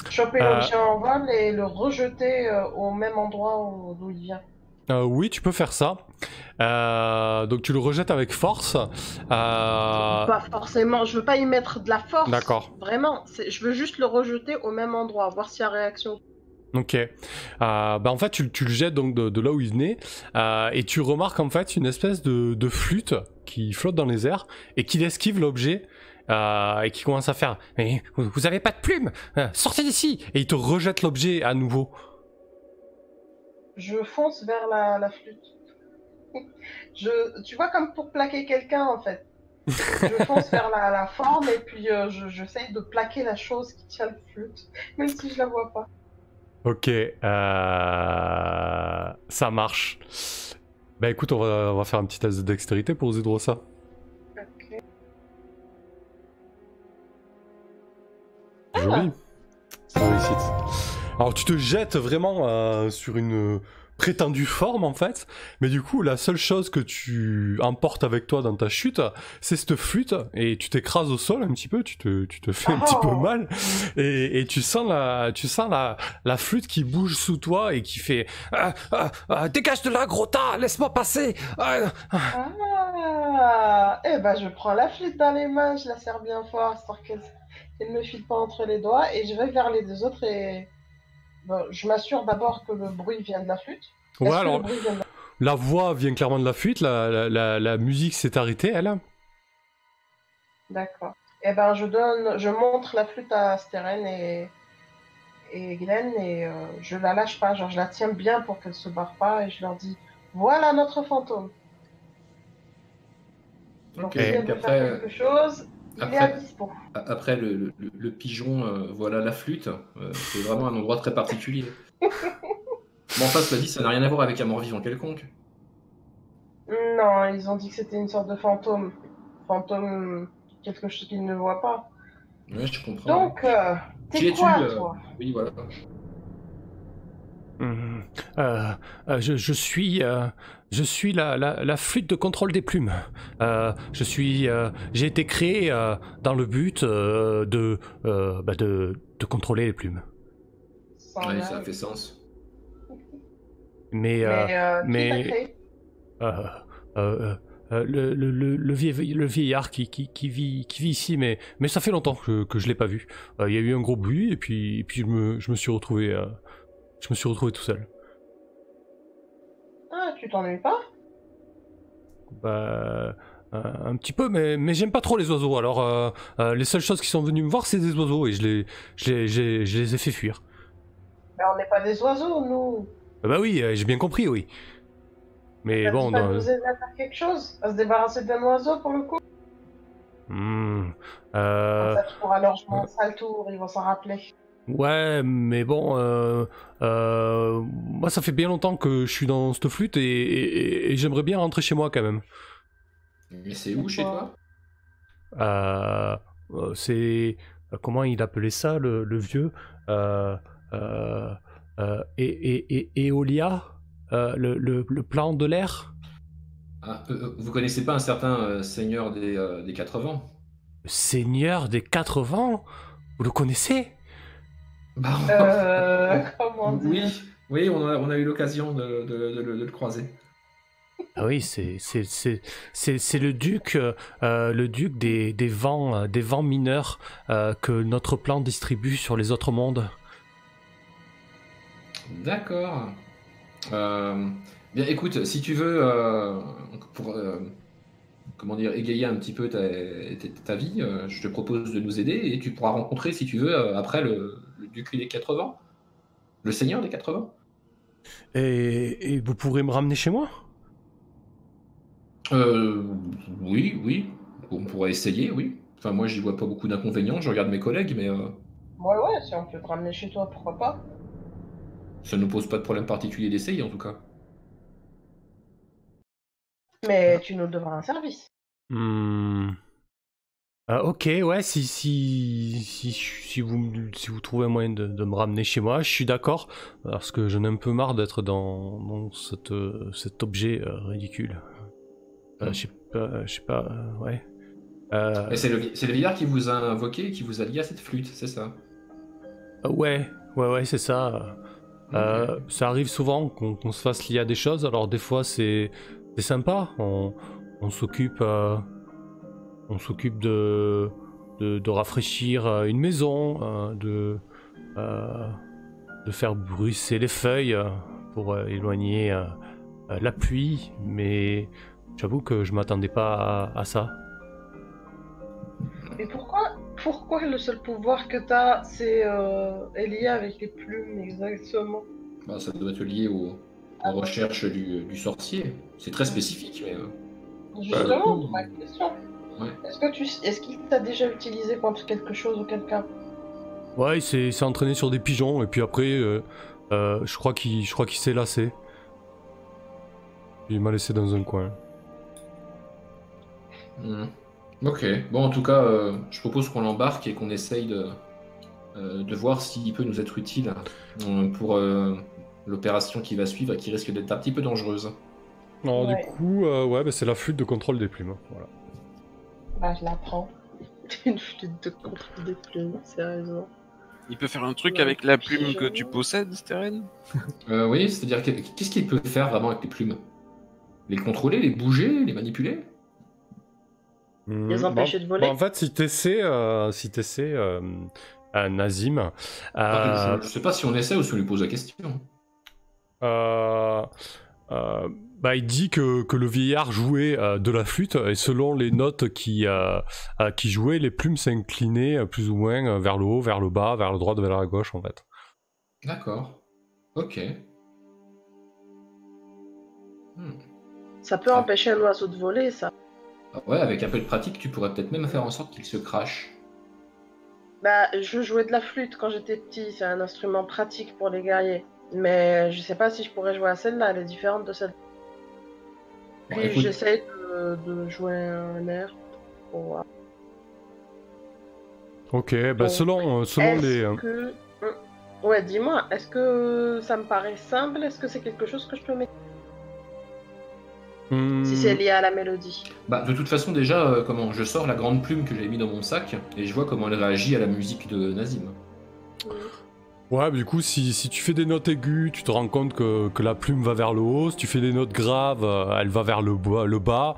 Choper l'objet en vol et le rejeter au même endroit d'où il vient. Oui, tu peux faire ça. Donc tu le rejettes avec force. Pas forcément, je veux pas y mettre de la force. D'accord. Vraiment, je veux juste le rejeter au même endroit, voir s'il y a réaction. Ok. En fait, tu le jettes donc de là où il venait, et tu remarques en fait une espèce de flûte qui flotte dans les airs et qui esquive l'objet. Et qui commence à faire « Mais vous avez pas de plume, sortez d'ici !» Et il te rejette l'objet à nouveau. Je fonce vers la flûte. Tu vois, comme pour plaquer quelqu'un, en fait. Je fonce vers la forme et puis j'essaye de plaquer la chose qui tient la flûte, même si je la vois pas. Ok, ça marche. Bah écoute, on va faire un petit test de dextérité pour Zedrosa. Ok. Joli. Ça réussit. Alors tu te jettes vraiment sur une prétendue forme en fait, mais du coup la seule chose que tu emportes avec toi dans ta chute, c'est cette flûte, et tu t'écrases au sol un petit peu, tu te fais un petit peu mal, et tu sens la flûte qui bouge sous toi et qui fait dégage de là gros tas, laisse-moi passer. Eh ben je prends la flûte dans les mains, je la serre bien fort, histoire qu'elle ne me file pas entre les doigts, et je vais vers les deux autres et je m'assure d'abord que le bruit vient de la flûte. Ouais, alors la voix vient clairement de la flûte, la musique s'est arrêtée, elle. D'accord. Eh ben je montre la flûte à Steren et Glenn, et je la lâche pas, genre je la tiens bien pour qu'elle se barre pas, et je leur dis voilà notre fantôme. Donc si elle veut faire quelque chose, il est à dispo. Après le pigeon, voilà la flûte, c'est vraiment un endroit très particulier. Bon, ça, cela dit, ça n'a rien à voir avec un mort-vivant quelconque. Non, ils ont dit que c'était une sorte de fantôme. Fantôme, quelque chose qu'ils ne voient pas. Ouais, je comprends. Donc, t'es quoi, toi? Oui, voilà. Je suis la flûte de contrôle des plumes. J'ai été créé dans le but de contrôler les plumes. Ouais, ça fait sens. Mais qui t'a créé? Le vieillard qui vit ici, mais ça fait longtemps que je l'ai pas vu. Il y a eu un gros bruit et puis je me suis retrouvé tout seul. Ah, tu t'ennuies pas? Un petit peu, mais j'aime pas trop les oiseaux. Alors les seules choses qui sont venues me voir, c'est des oiseaux, et je les ai fait fuir. Mais on n'est pas des oiseaux, nous. Bah oui, j'ai bien compris, oui. Mais bon, ça nous aider à faire quelque chose, à se débarrasser d'un oiseau pour le coup. Ça, tu pourras leur jouer un sale tour, ils vont s'en rappeler. Ouais, mais bon, moi ça fait bien longtemps que je suis dans cette flûte, et j'aimerais bien rentrer chez moi quand même. Mais c'est où chez toi? C'est... Comment il appelait ça, le vieux Eolia, le plan de l'air. Vous connaissez pas un certain seigneur des 4 vents? Seigneur des 4 vents? Vous le connaissez? Comment dire? Oui, on a eu l'occasion de le croiser. Ah oui, c'est le duc des vents mineurs que notre plan distribue sur les autres mondes. D'accord. Bien, écoute, si tu veux, pour comment dire, égayer un petit peu ta vie, je te propose de nous aider, et tu pourras rencontrer, si tu veux, après le duc des 4 vents, le seigneur des 4 vents. Et vous pourrez me ramener chez moi? Oui, on pourrait essayer, oui. Enfin, moi, j'y vois pas beaucoup d'inconvénients, je regarde mes collègues, mais Ouais, si on peut te ramener chez toi, pourquoi pas? ça ne pose pas de problème particulier d'essayer, en tout cas. Mais tu nous devras un service. Ok, ouais, si vous trouvez un moyen de me ramener chez moi, je suis d'accord, parce que j'en ai un peu marre d'être dans cet objet ridicule. Je sais pas, ouais. Et c'est le vieillard qui vous a invoqué, qui vous a lié à cette flûte, c'est ça? Ouais, c'est ça. Ça arrive souvent qu'on se fasse lier à des choses. Alors des fois c'est sympa. On s'occupe de rafraîchir une maison, de faire bruisser les feuilles pour éloigner la pluie. Mais j'avoue que je m'attendais pas à ça. Mais pourquoi le seul pouvoir que t'as, est lié avec les plumes exactement? Bah, ça doit être lié aux recherches du sorcier. C'est très spécifique, mais... Justement, c'est ma question. Ouais. Est-ce qu'il t'a déjà utilisé contre quelque chose ou quelqu'un? Ouais, il s'est entraîné sur des pigeons et puis après, je crois qu'il s'est lassé. Il m'a laissé dans un coin. Ok, bon en tout cas, je propose qu'on l'embarque et qu'on essaye de voir s'il peut nous être utile pour l'opération qui va suivre et qui risque d'être un petit peu dangereuse. Alors Ouais. du coup, bah, c'est la flûte de contrôle des plumes. Voilà. Bah, je la prends. Une flûte de contrôle des plumes, sérieusement. Il peut faire un truc Ouais, avec la plume pigeon. que tu possèdes, Steren? Oui, c'est-à-dire qu'est-ce qu'il peut faire vraiment avec les plumes? Les contrôler, les bouger, les manipuler? Les empêcher de voler? En fait, si t'essaies, Nazim, Je sais pas si on essaie ou si on lui pose la question. bah, il dit que le vieillard jouait de la flûte et selon les notes qui jouaient, les plumes s'inclinaient plus ou moins vers le haut, vers le bas, vers la droite, vers la gauche en fait. D'accord. Ok. Ça peut empêcher un oiseau de voler, ça. Ah ouais, avec un peu de pratique, tu pourrais peut-être même faire en sorte qu'il se crache. Bah, je jouais de la flûte quand j'étais petit, c'est un instrument pratique pour les guerriers. Mais je sais pas si je pourrais jouer à celle-là, elle est différente de celle. Bon, Puis écoute, j'essaye de jouer un air pour voir. Ok, bah Donc, selon les... que... Ouais, dis-moi, est-ce que ça me paraît simple? Est-ce que c'est quelque chose que je peux mettre? Si c'est lié à la mélodie. bah, de toute façon, déjà, comment je sors la grande plume que j'avais mis dans mon sac et je vois comment elle réagit à la musique de Nazim. Ouais, du coup, si tu fais des notes aiguës, tu te rends compte que la plume va vers le haut. Si tu fais des notes graves, elle va vers le bas.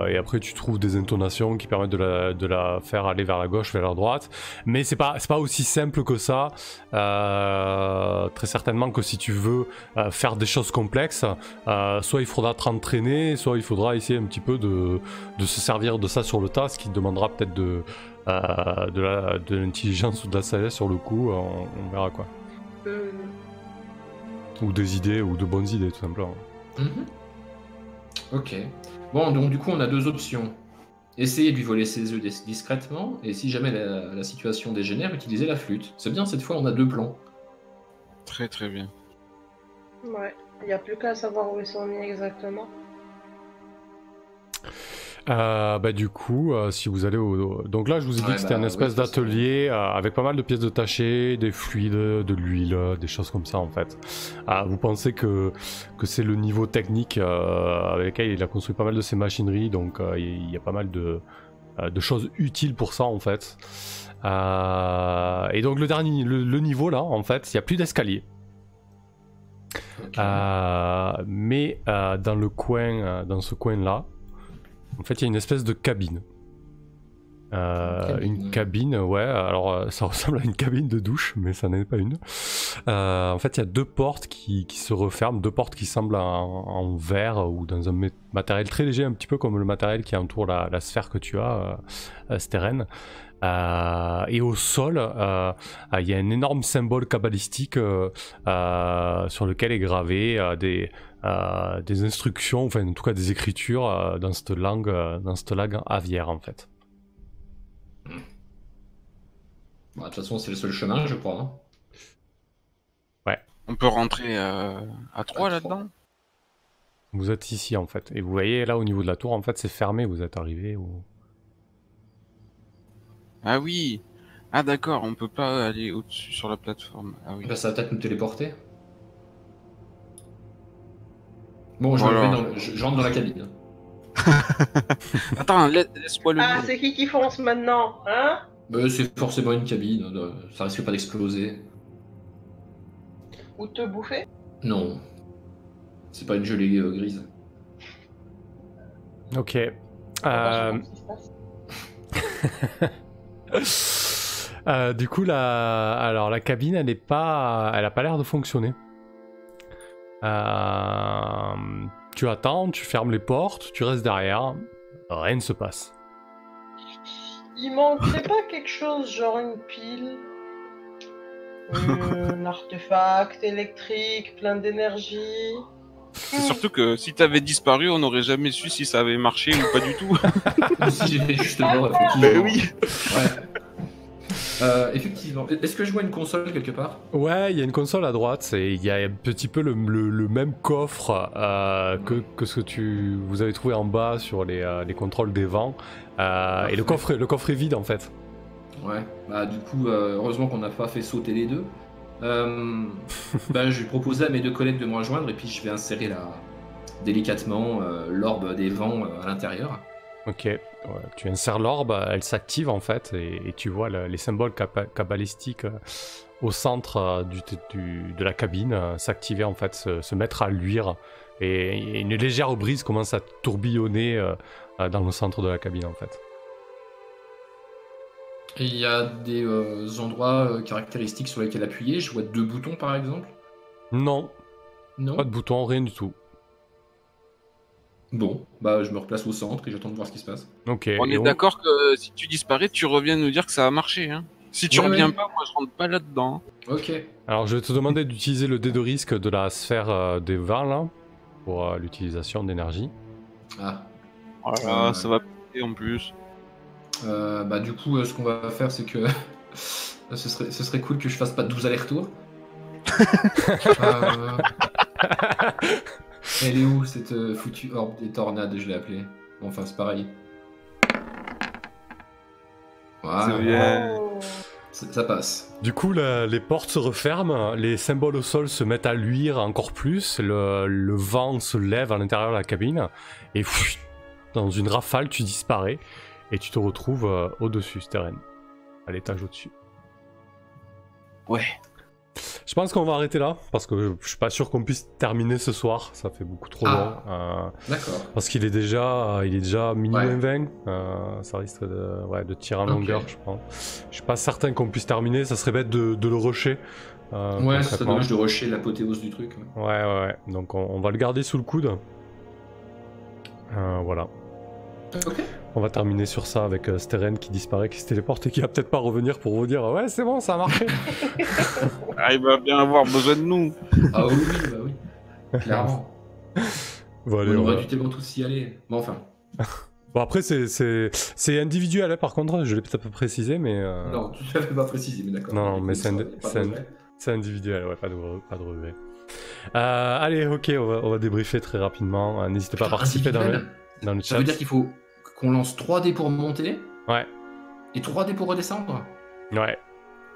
Et après, tu trouves des intonations qui permettent de la faire aller vers la gauche, vers la droite. Mais c'est pas aussi simple que ça. Très certainement que si tu veux faire des choses complexes, soit il faudra te entraîner, soit il faudra essayer un petit peu de se servir de ça sur le tas, ce qui demandera peut-être de l'intelligence ou de la sagesse sur le coup, on verra quoi. Ou des idées, ou de bonnes idées tout simplement. Ok. Bon, donc du coup, on a deux options. Essayer de lui voler ses œufs discrètement, et si jamais la situation dégénère, utiliser la flûte. C'est bien, cette fois, on a deux plans. Très très bien. Ouais, il n'y a plus qu'à savoir où ils sont mis exactement. Bah du coup, si vous allez donc là je vous ai dit que c'était un espèce d'atelier avec pas mal de pièces détachées, des fluides, de l'huile, des choses comme ça en fait. Vous pensez que c'est le niveau technique avec lequel il a construit pas mal de ses machineries, donc il y a pas mal de choses utiles pour ça en fait. Et donc le dernier, le niveau là en fait, il n'y a plus d'escalier. Okay. Mais dans le coin, dans ce coin là, en fait, il y a une espèce de cabine. Une cabine, ouais. Alors, ça ressemble à une cabine de douche, mais ça n'est pas une. En fait, il y a deux portes qui se referment, deux portes qui semblent en verre ou dans un matériel très léger, un petit peu comme le matériel qui entoure la sphère que tu as, Steren. Et au sol, il y a un énorme symbole kabbalistique sur lequel est gravé des instructions, enfin en tout cas des écritures dans cette langue aviaire en fait. Bah, de toute façon, c'est le seul chemin, je crois. Hein. Ouais. On peut rentrer à 3 là-dedans. Vous êtes ici en fait, et vous voyez là au niveau de la tour, en fait c'est fermé, vous êtes arrivé au... Ah oui. Ah d'accord, on peut pas aller au-dessus sur la plateforme. Ah oui. Bah, ça va peut-être nous téléporter. Bon, je rentre dans la cabine. Attends, laisse-moi le. Ah, c'est qui fonce maintenant, hein? C'est forcément une cabine, ça risque pas d'exploser. Ou te bouffer? Non. C'est pas une gelée grise. Ok. Du coup, la cabine, elle a pas l'air de fonctionner. Tu attends, tu fermes les portes, tu restes derrière, rien ne se passe. Il manquerait pas quelque chose, genre une pile, un artefact électrique plein d'énergie. C'est surtout que si t'avais disparu, on n'aurait jamais su si ça avait marché ou pas du tout. Si j'ai fait justement, effectivement. Mais oui. Ouais. Effectivement. Est-ce que je vois une console quelque part? Ouais, il y a une console à droite, il y a un petit peu le même coffre que ce que vous avez trouvé en bas sur les contrôles des vents. Et le coffre est vide en fait. Ouais, bah du coup, heureusement qu'on n'a pas fait sauter les deux. Je vais proposer à mes deux collègues de me rejoindre et puis je vais insérer délicatement l'orbe des vents à l'intérieur. Ok, ouais, tu insères l'orbe, elle s'active en fait, et tu vois les symboles cabalistiques au centre de la cabine s'activer en fait, se mettre à luire, et une légère brise commence à tourbillonner dans le centre de la cabine en fait. Et il y a des endroits caractéristiques sur lesquels appuyer. Je vois 2 boutons par exemple. Non, Non. pas de bouton, rien du tout. Bon, bah je me replace au centre et j'attends de voir ce qui se passe. Ok. On est d'accord que si tu disparais, tu reviens nous dire que ça a marché. Hein. Si tu reviens pas, moi je rentre pas là-dedans. Ok. Alors je vais te demander d'utiliser le dé de risque de la sphère des vents là, pour l'utilisation d'énergie. Ah. Voilà, ça va péter en plus. Du coup, ce qu'on va faire, c'est que ce serait cool que je fasse pas 12 allers-retours. Elle est où cette foutue orbe des tornades, je l'ai appelée. Bon, enfin, c'est pareil. Voilà. C'est bien. Ça passe. Du coup, les portes se referment, les symboles au sol se mettent à luire encore plus, le vent se lève à l'intérieur de la cabine, et dans une rafale, tu disparais, et tu te retrouves au-dessus, Steren, à l'étage au-dessus. Ouais. Je pense qu'on va arrêter là, parce que je suis pas sûr qu'on puisse terminer ce soir, ça fait beaucoup trop long. D'accord. Parce qu'il est déjà minuit 20, ça risque de tirer en longueur, je pense. Je suis pas certain qu'on puisse terminer, ça serait bête de le rusher. Ouais, c'est dommage de rusher l'apothéose du truc. Ouais, donc on va le garder sous le coude. Voilà. Ok. On va terminer sur ça avec Steren qui disparaît, qui se téléporte et qui va peut-être pas revenir pour vous dire ouais c'est bon, ça a marché. Il va bien avoir besoin de nous. Ah oui, bah oui. Clairement. Bon, allez, on aurait dû tellement tous y aller. Bon, enfin. Bon après c'est individuel hein, par contre, je l'ai peut-être pas précisé mais... Non, tu l'avais pas précisé mais d'accord. Non, mais c'est individuel, ouais, pas de regret. Allez, ok, on va débriefer très rapidement. N'hésitez pas à participer dans le chat. Ça veut dire qu'il faut qu'on lance 3 dés pour monter. Ouais. Et 3 dés pour redescendre. Ouais.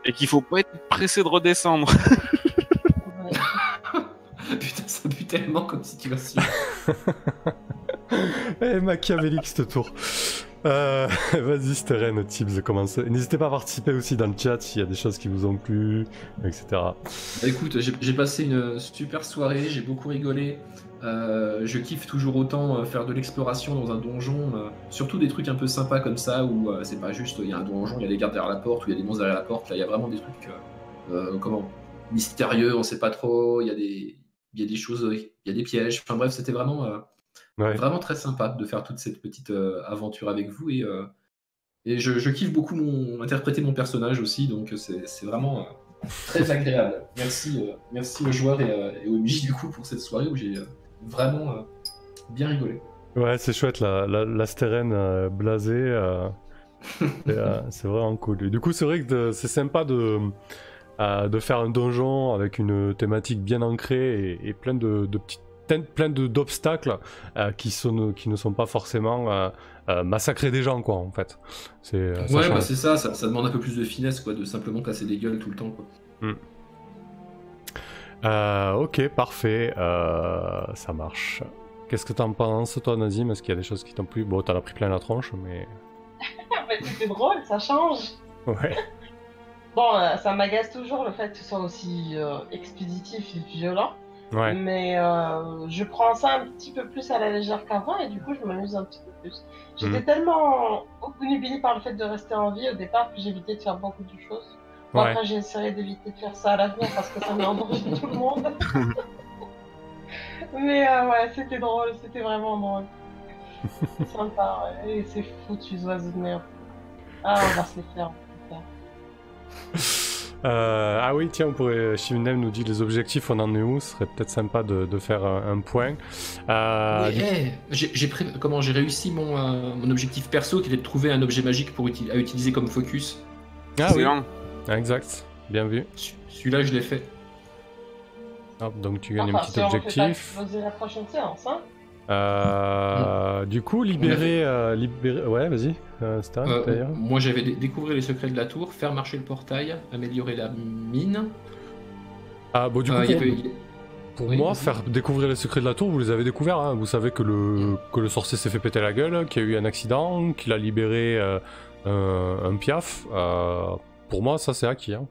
Et qu'il faut pas être pressé de redescendre. Putain, ça pue tellement comme situation. Machiavélique ce tour. Vas-y Steren, Tibbs, commence. N'hésitez pas à participer aussi dans le chat s'il y a des choses qui vous ont plu, etc. Écoute, j'ai passé une super soirée, j'ai beaucoup rigolé. Je kiffe toujours autant faire de l'exploration dans un donjon, surtout des trucs un peu sympas comme ça où c'est pas juste il y a un donjon, il y a des gardes derrière la porte ou il y a des monstres derrière la porte. Là, il y a vraiment des trucs mystérieux, on sait pas trop. Il y a des choses, il y a des pièges. Enfin bref, c'était vraiment vraiment très sympa de faire toute cette petite aventure avec vous et je kiffe beaucoup interpréter mon personnage aussi, donc c'est vraiment très agréable. Merci aux joueurs et aux MJ du coup pour cette soirée où j'ai vraiment bien rigolé. Ouais, c'est chouette la Steren blasée, c'est vraiment cool. Et du coup, c'est vrai que c'est sympa de faire un donjon avec une thématique bien ancrée et plein d'obstacles qui ne sont pas forcément massacrer des gens, quoi, en fait. C'est ça demande un peu plus de finesse, quoi, de simplement casser des gueules tout le temps, quoi. Ok, parfait, ça marche. Qu'est-ce que t'en penses, toi, Nazim? Est-ce qu'il y a des choses qui t'ont plu? Bon, t'en as pris plein la tronche, mais... C'était drôle, ça change. Ouais. Bon, ça m'agace toujours le fait que ce soit aussi expéditif et violent. Ouais. Mais je prends ça un petit peu plus à la légère qu'avant et du coup, je m'amuse un petit peu plus. J'étais tellement obnubilée par le fait de rester en vie au départ que j'évitais de faire beaucoup de choses. Bon, Ouais. après, j'ai essayé d'éviter de faire ça à l'avenir parce que ça met en danger tout le monde. Mais ouais, c'était drôle, c'était vraiment drôle. C'est sympa, ouais. Et ces foutus oiseaux de merde. Ah, on va se les faire. Ah oui, tiens, on pourrait. Shivnem nous dit les objectifs, on en est où? Ce serait peut-être sympa de faire un point. Oui, j'ai réussi mon objectif perso qui était de trouver un objet magique à utiliser comme focus. Ah oui, Excellent. exact, bien vu. Celui-là, je l'ai fait. Hop, donc tu gagnes un Enfin, petit si on objectif. refait pas exploser la prochaine séance, hein. Du coup, libérer. Ouais, vas-y, c'était d'ailleurs. Moi, j'avais découvert les secrets de la tour, faire marcher le portail, améliorer la mine. Ah, bon, du coup, pour Oui, moi, vas-y. faire découvrir les secrets de la tour, vous les avez découverts. Hein. Vous savez que le sorcier s'est fait péter la gueule, qu'il y a eu un accident, qu'il a libéré un piaf. Pour moi, ça, c'est acquis. Hein.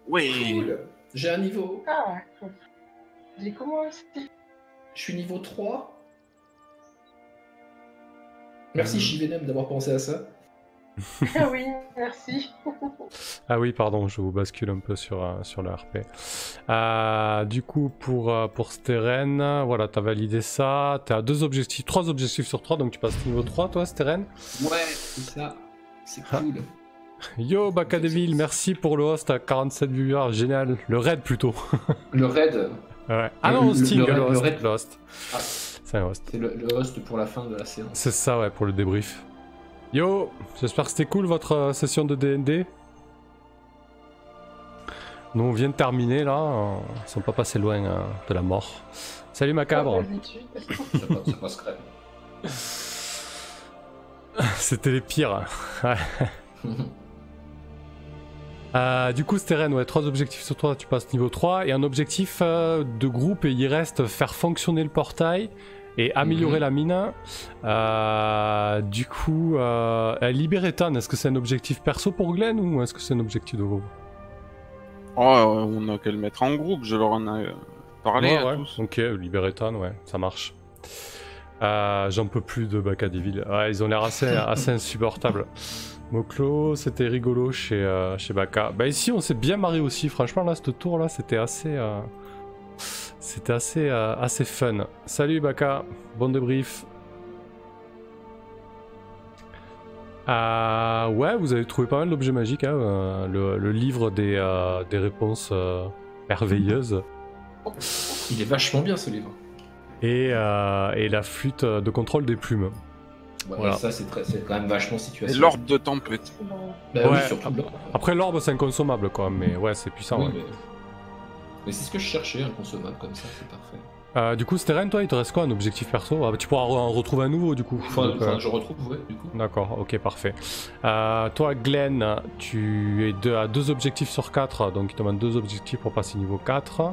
Oui. Cool. J'ai un niveau. Ah, cool. Dis comment c'était. Je suis niveau 3. Merci Shivenem d'avoir pensé à ça. Ah oui, merci. Ah oui, pardon, je vous bascule un peu sur le RP. Du coup, pour Steren, voilà, t'as validé ça. T'as 3 objectifs sur 3, donc tu passes niveau 3, toi, Steren. Ouais, c'est ça. C'est cool. Yo, Bakadeville, merci pour le host à 47 viewers, génial. Le raid plutôt. Le raid. Ouais. Ah non, Sting, le raid. host. Ah, c'est un host. c'est le host pour la fin de la séance. C'est ça, ouais, pour le débrief. Yo, j'espère que c'était cool votre session de D&D. Nous, on vient de terminer là, ils sont pas passés loin de la mort. Salut Macabre. Ça passe crème. C'était les pires. Ouais. Du coup, Steren, ouais, 3 objectifs sur 3, tu passes niveau 3. Et un objectif de groupe, et il reste faire fonctionner le portail et améliorer la mine. Du coup, libérer Tan, est-ce que c'est un objectif perso pour Glenn ou est-ce que c'est un objectif de groupe? Oh, on a qu'à le mettre en groupe, je leur en ai parlé à tous. Ok, libérer Tan, ouais, ça marche. J'en peux plus de Bakadeville. Ouais, ils ont l'air assez insupportables. Moklo, c'était rigolo chez Baka. Bah ici on s'est bien marré aussi, franchement là, ce tour là, c'était assez fun. Salut Baka, bon débrief. Ouais, vous avez trouvé pas mal d'objets magiques, hein, le livre des réponses merveilleuses. Il est vachement bien ce livre. Et la flûte de contrôle des plumes. Ouais, voilà. Ça c'est quand même vachement Et situation. l'orbe de tempête. Bah ouais, oui, surtout après l'orbe c'est inconsommable quoi, mais ouais c'est puissant. Oui, Ouais. mais c'est ce que je cherchais, inconsommable comme ça, c'est parfait. Du coup, Steren, toi, il te reste quoi, un objectif perso? Tu pourras en retrouver un nouveau, du coup. Enfin, je retrouve, ouais, du coup. D'accord, ok, parfait. Toi, Glenn, tu es à 2 objectifs sur 4, donc il te manque 2 objectifs pour passer niveau 4.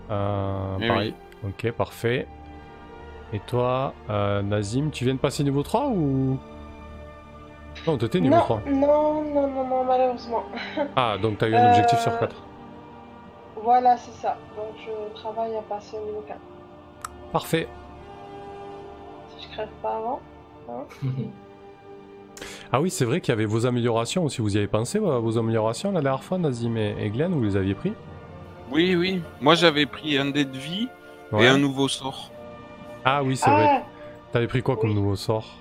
Pareil. Oui. Ok, parfait. Et toi, Nazim, tu viens de passer niveau 3 ou... Non, t'étais niveau 3. Non, malheureusement. Ah, donc t'as eu un objectif sur 4. Voilà, c'est ça. Donc je travaille à passer au niveau 4. Parfait. Si je crève pas avant. Hein. Ah oui, c'est vrai qu'il y avait vos améliorations aussi. Vous y avez pensé, vos améliorations la dernière fois, Nazim et Glenn, vous les aviez pris? Oui. Moi j'avais pris un dé de vie et un nouveau sort. Ah oui, c'est vrai. T'avais pris quoi comme nouveau sort?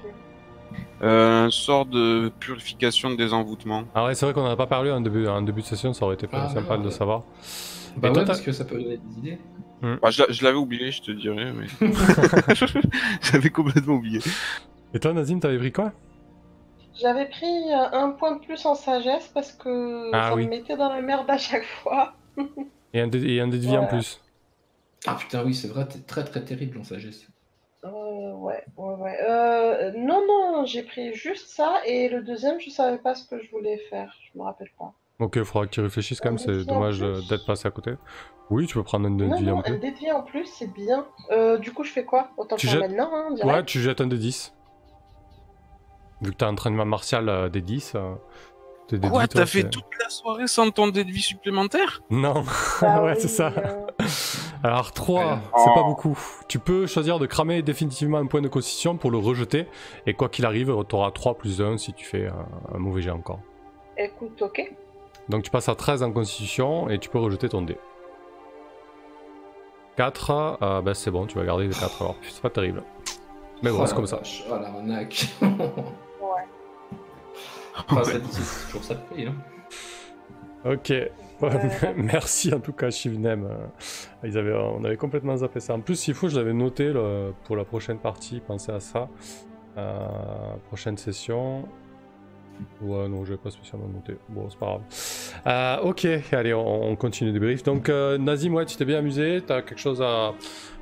Un sort de purification des envoûtements. Ah ouais, c'est vrai qu'on n'en a pas parlé en début de session, ça aurait été sympa de le savoir. Bah et ouais, toi, parce que ça peut donner des idées. Bah, je l'avais oublié, je te dirais, mais... J'avais complètement oublié. Et toi, Nazim, t'avais pris quoi? J'avais pris un point de plus en sagesse parce que ça me mettait dans la merde à chaque fois. Et un dé de vie en plus. Ah putain, oui, c'est vrai, t'es très terrible en sagesse. Ouais. Non, j'ai pris juste ça et le deuxième, je savais pas ce que je voulais faire, je me rappelle pas. Ok, il faudra que tu réfléchisses quand même, c'est dommage d'être passé à côté. Oui, tu peux prendre un dé de vie en plus. Un dé de vie en plus, c'est bien. Du coup, je fais quoi? Autant faire maintenant, hein, direct. Ouais, tu jettes un dé 10. Vu que t'as un entraînement martial des 10. T'es déduit, Quoi, toi, t'as fait c'est- toute la soirée sans ton dé de vie supplémentaire? Non, Bah ouais, oui, c'est ça. Alors 3, Ouais. c'est pas Oh. beaucoup. Tu peux choisir de cramer définitivement un point de constitution pour le rejeter, et quoi qu'il arrive, t'auras 3 plus 1 si tu fais un mauvais jet encore. Écoute, ok. Donc tu passes à 13 en constitution, et tu peux rejeter ton dé. 4, bah c'est bon, tu vas garder les 4 alors, c'est pas terrible. Mais bon, Oh c'est la comme ça. vache, oh l'arnaque. Ouais. Enfin, c'est toujours ça de prix, hein. Ok, merci en tout cas Shivnem. On avait complètement zappé ça. En plus, s'il faut, je l'avais noté pour la prochaine partie, pensez à ça. Prochaine session. Ouais, non, je vais pas spécialement noté. Bon, c'est pas grave. Ok, allez, on continue le débrief. Donc, Nazim, ouais, tu t'es bien amusé. T'as quelque chose à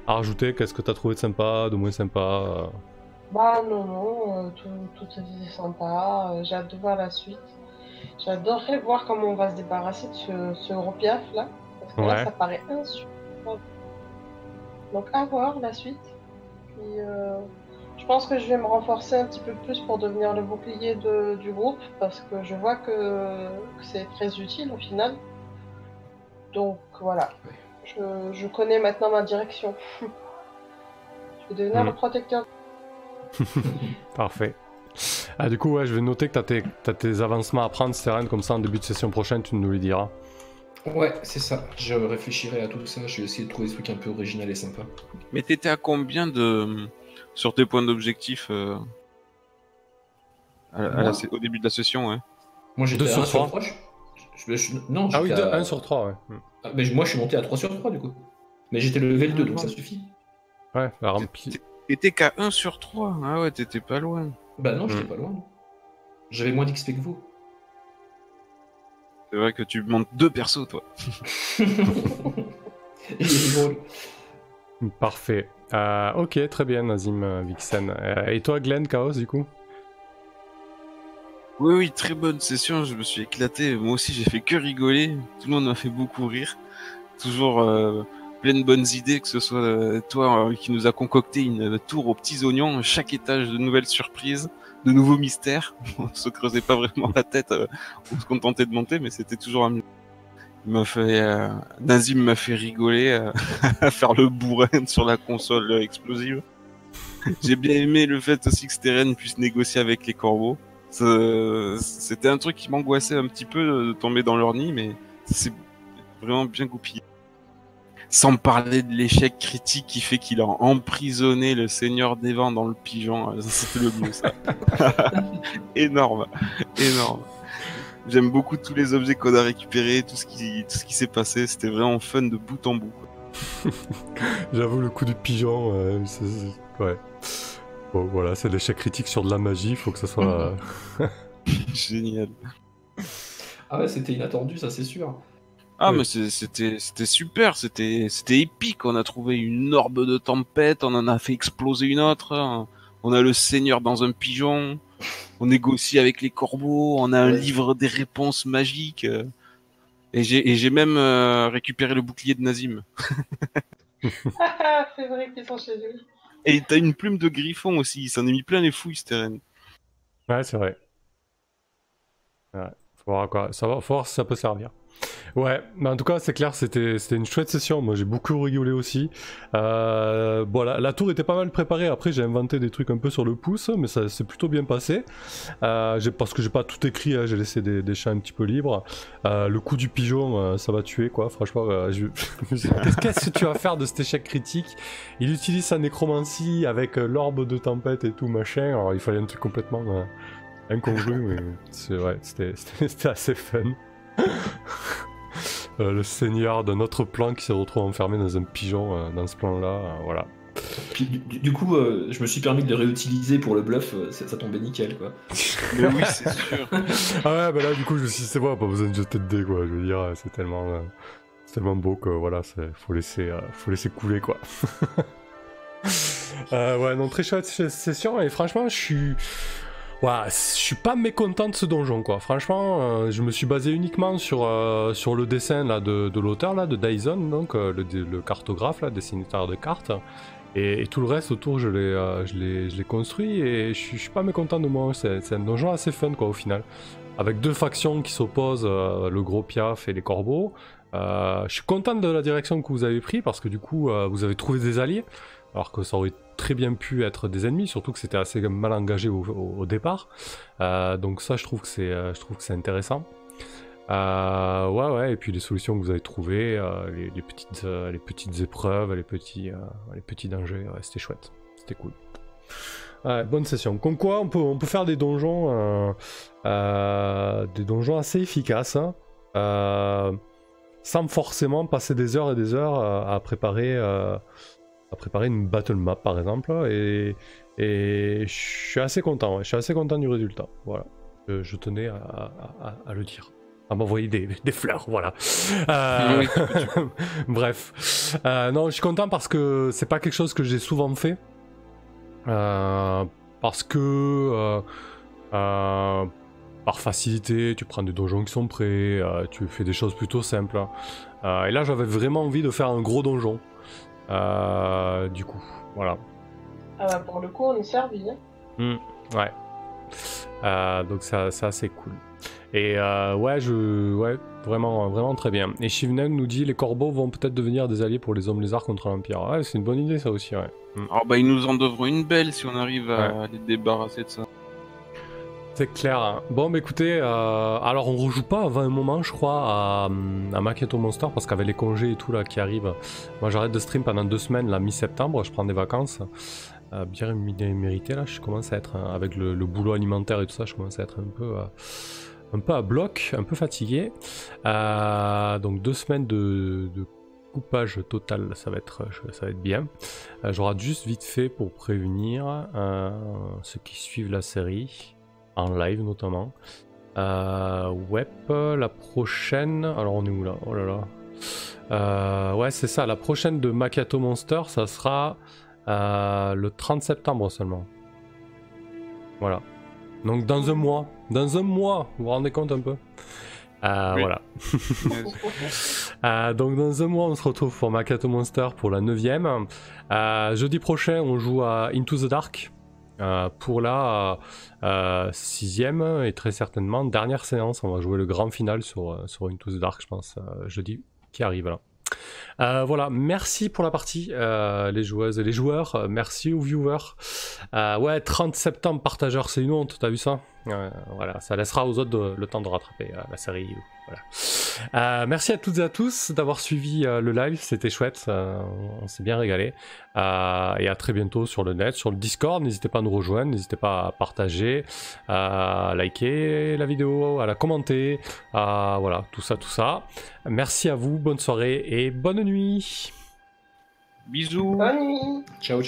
rajouter? Qu'est-ce que t'as trouvé de sympa, de moins sympa? Bah non, tout est sympa. J'ai hâte de voir la suite. J'adorerais voir comment on va se débarrasser de ce gros piaf là. Parce que Ouais. là, ça paraît insupportable. Donc à voir la suite. Puis je pense que je vais me renforcer un petit peu plus pour devenir le bouclier du groupe. Parce que je vois que c'est très utile au final. Donc voilà. Je connais maintenant ma direction. Je vais devenir le protecteur. Parfait. Du coup, ouais, je vais noter que t'as tes avancements à prendre, Seren, comme ça en début de session prochaine, tu nous les diras. Ouais, c'est ça. Je réfléchirai à tout ça. Je vais essayer de trouver des trucs un peu original et sympa. Mais t'étais à combien sur tes points d'objectif au début de la session, ouais? Moi, j'étais 2 à sur 1 sur 3. 3. Non, Ah oui, j'étais à... 1 sur 3, ouais. Mais moi, je suis monté à 3 sur 3 du coup. Mais j'étais level 2, donc ça suffit. Ouais, la remplie. T'étais qu'à 1 sur 3. Ah ouais, t'étais pas loin. Bah non, j'étais pas loin. J'avais moins d'XP que vous. C'est vrai que tu montes 2 persos, toi. Et il est drôle. Parfait. Ok, très bien, Nazim Vixen. Et toi, Glenn, Chaos, du coup? Oui, très bonne session, je me suis éclaté. Moi aussi, j'ai fait que rigoler. Tout le monde m'a fait beaucoup rire. Toujours plein de bonnes idées, que ce soit toi qui nous a concocté une tour aux petits oignons, chaque étage de nouvelles surprises, de nouveaux mystères. On se creusait pas vraiment la tête, on se contentait de monter, mais c'était toujours amusant. Nazim m'a fait rigoler à faire le bourrin sur la console explosive. J'ai bien aimé le fait aussi que Steren puisse négocier avec les corbeaux. C'était un truc qui m'angoissait un petit peu de tomber dans leur nid, mais c'est vraiment bien goupillé. Sans parler de l'échec critique qui fait qu'il a emprisonné le Seigneur des Vents dans le pigeon. C'était le mieux, ça. Énorme. J'aime beaucoup tous les objets qu'on a récupérés, tout ce qui s'est passé. C'était vraiment fun de bout en bout, quoi. J'avoue, le coup du pigeon, ouais. Bon, voilà, c'est l'échec critique sur de la magie, il faut que ça soit... Génial. Ah ouais, c'était inattendu, ça c'est sûr. Ah, Oui. mais c'était super, c'était épique. On a trouvé une orbe de tempête, on en a fait exploser une autre. Hein. On a le Seigneur dans un pigeon, on négocie avec les corbeaux, on a un livre des réponses magiques. Et j'ai même récupéré le bouclier de Nazim. C'est vrai qu'ils sont chez lui. Et t'as une plume de griffon aussi, il s'en est mis plein les fouilles, Steren. Ouais, c'est vrai. Ouais, faut voir à quoi. Faut voir si ça peut servir. Ouais, mais en tout cas, c'est clair, c'était une chouette session. Moi, j'ai beaucoup rigolé aussi. Voilà, la tour était pas mal préparée. Après, j'ai inventé des trucs un peu sur le pouce, mais ça s'est plutôt bien passé. Parce que j'ai pas tout écrit, hein, j'ai laissé des champs un petit peu libres. Le coup du pigeon, ça va tuer, quoi. Franchement, qu'est-ce que tu vas faire de cet échec critique? Il utilise sa nécromancie avec l'orbe de tempête et tout, machin. Alors, il fallait un truc complètement incongru, mais ouais, c'était assez fun. Le seigneur d'un autre plan qui s'est retrouvé enfermé dans un pigeon dans ce plan-là, voilà. Puis, du coup, je me suis permis de le réutiliser pour le bluff, ça tombait nickel, quoi. Mais oui, c'est sûr. Ah ouais, bah là, du coup, je me suis dit, c'est bon, pas besoin de jeter de dés, quoi. Je veux dire, c'est tellement beau que, voilà, faut laisser couler, quoi. Ouais, non, très chouette session, et franchement, je suis pas mécontent de ce donjon, quoi. Franchement, je me suis basé uniquement sur le dessin là, de l'auteur, là, de Dyson, donc le cartographe, là, dessinateur de cartes. Et tout le reste autour, je l'ai construit et je suis pas mécontent de moi. C'est un donjon assez fun, quoi, au final. avec deux factions qui s'opposent, le gros Piaf et les corbeaux. Je suis content de la direction que vous avez pris parce que du coup vous avez trouvé des alliés, alors que ça aurait très bien pu être des ennemis, surtout que c'était assez mal engagé au départ. Donc ça je trouve que c'est intéressant. Ouais, et puis les solutions que vous avez trouvées, les petites épreuves, les petits dangers, ouais, c'était chouette, c'était cool. Ouais, bonne session. Comme quoi, on peut faire des donjons assez efficaces, hein, sans forcément passer des heures et des heures à préparer une battle map, par exemple. Et je suis assez content. Ouais, je suis assez content du résultat. Voilà. Je tenais à le dire. À m'envoyer des fleurs, voilà. Oui. Bref. Non, je suis content parce que c'est pas quelque chose que j'ai souvent fait. Parce que par facilité, tu prends des donjons qui sont prêts, tu fais des choses plutôt simples. Et là, j'avais vraiment envie de faire un gros donjon. Du coup, voilà. Ah bah pour le coup, on est servi. Hein. Ouais. Donc ça c'est cool. Et ouais, vraiment très bien. Et Shivnen nous dit les corbeaux vont peut-être devenir des alliés pour les hommes lézards contre l'Empire. Ouais, c'est une bonne idée ça aussi, ouais. Alors bah ils nous en devront une belle si on arrive à les débarrasser de ça. C'est clair. Bon, bah écoutez, alors on rejoue pas avant un moment, je crois, à Macchiato Monster, parce qu'avec les congés et tout là qui arrivent, moi j'arrête de stream pendant 2 semaines, là, mi-septembre, je prends des vacances, bien méritées là, je commence à être, avec le boulot alimentaire et tout ça, je commence à être un peu à bloc, un peu fatigué. Donc 2 semaines de coupage total, ça va être bien. Je rate juste vite fait pour prévenir ceux qui suivent la série. En live notamment. Ouais, la prochaine. Alors on est où là? Oh là là. Ouais, c'est ça. La prochaine de Macchiato Monster, ça sera le 30 septembre seulement. Voilà. Donc dans un mois. Dans un mois, vous vous rendez compte un peu? Oui. Voilà. Donc dans un mois, on se retrouve pour Macchiato Monster pour la 9ème. Jeudi prochain, on joue à Into the Dark. Pour la 6ème et très certainement dernière séance, on va jouer le grand final sur Into the Dark, je pense, jeudi qui arrive là. Voilà, merci pour la partie, les joueuses et les joueurs, merci aux viewers. Ouais, 30 septembre, partageur, c'est une honte, t'as vu ça? Voilà, ça laissera aux autres le temps de rattraper la série. Voilà. Merci à toutes et à tous d'avoir suivi le live, c'était chouette, on s'est bien régalé. Et à très bientôt sur le net, sur le Discord, n'hésitez pas à nous rejoindre, n'hésitez pas à partager, à liker la vidéo, à la commenter, voilà, tout ça. Merci à vous, bonne soirée et bonne nuit. Bisous. Bonne nuit. Ciao.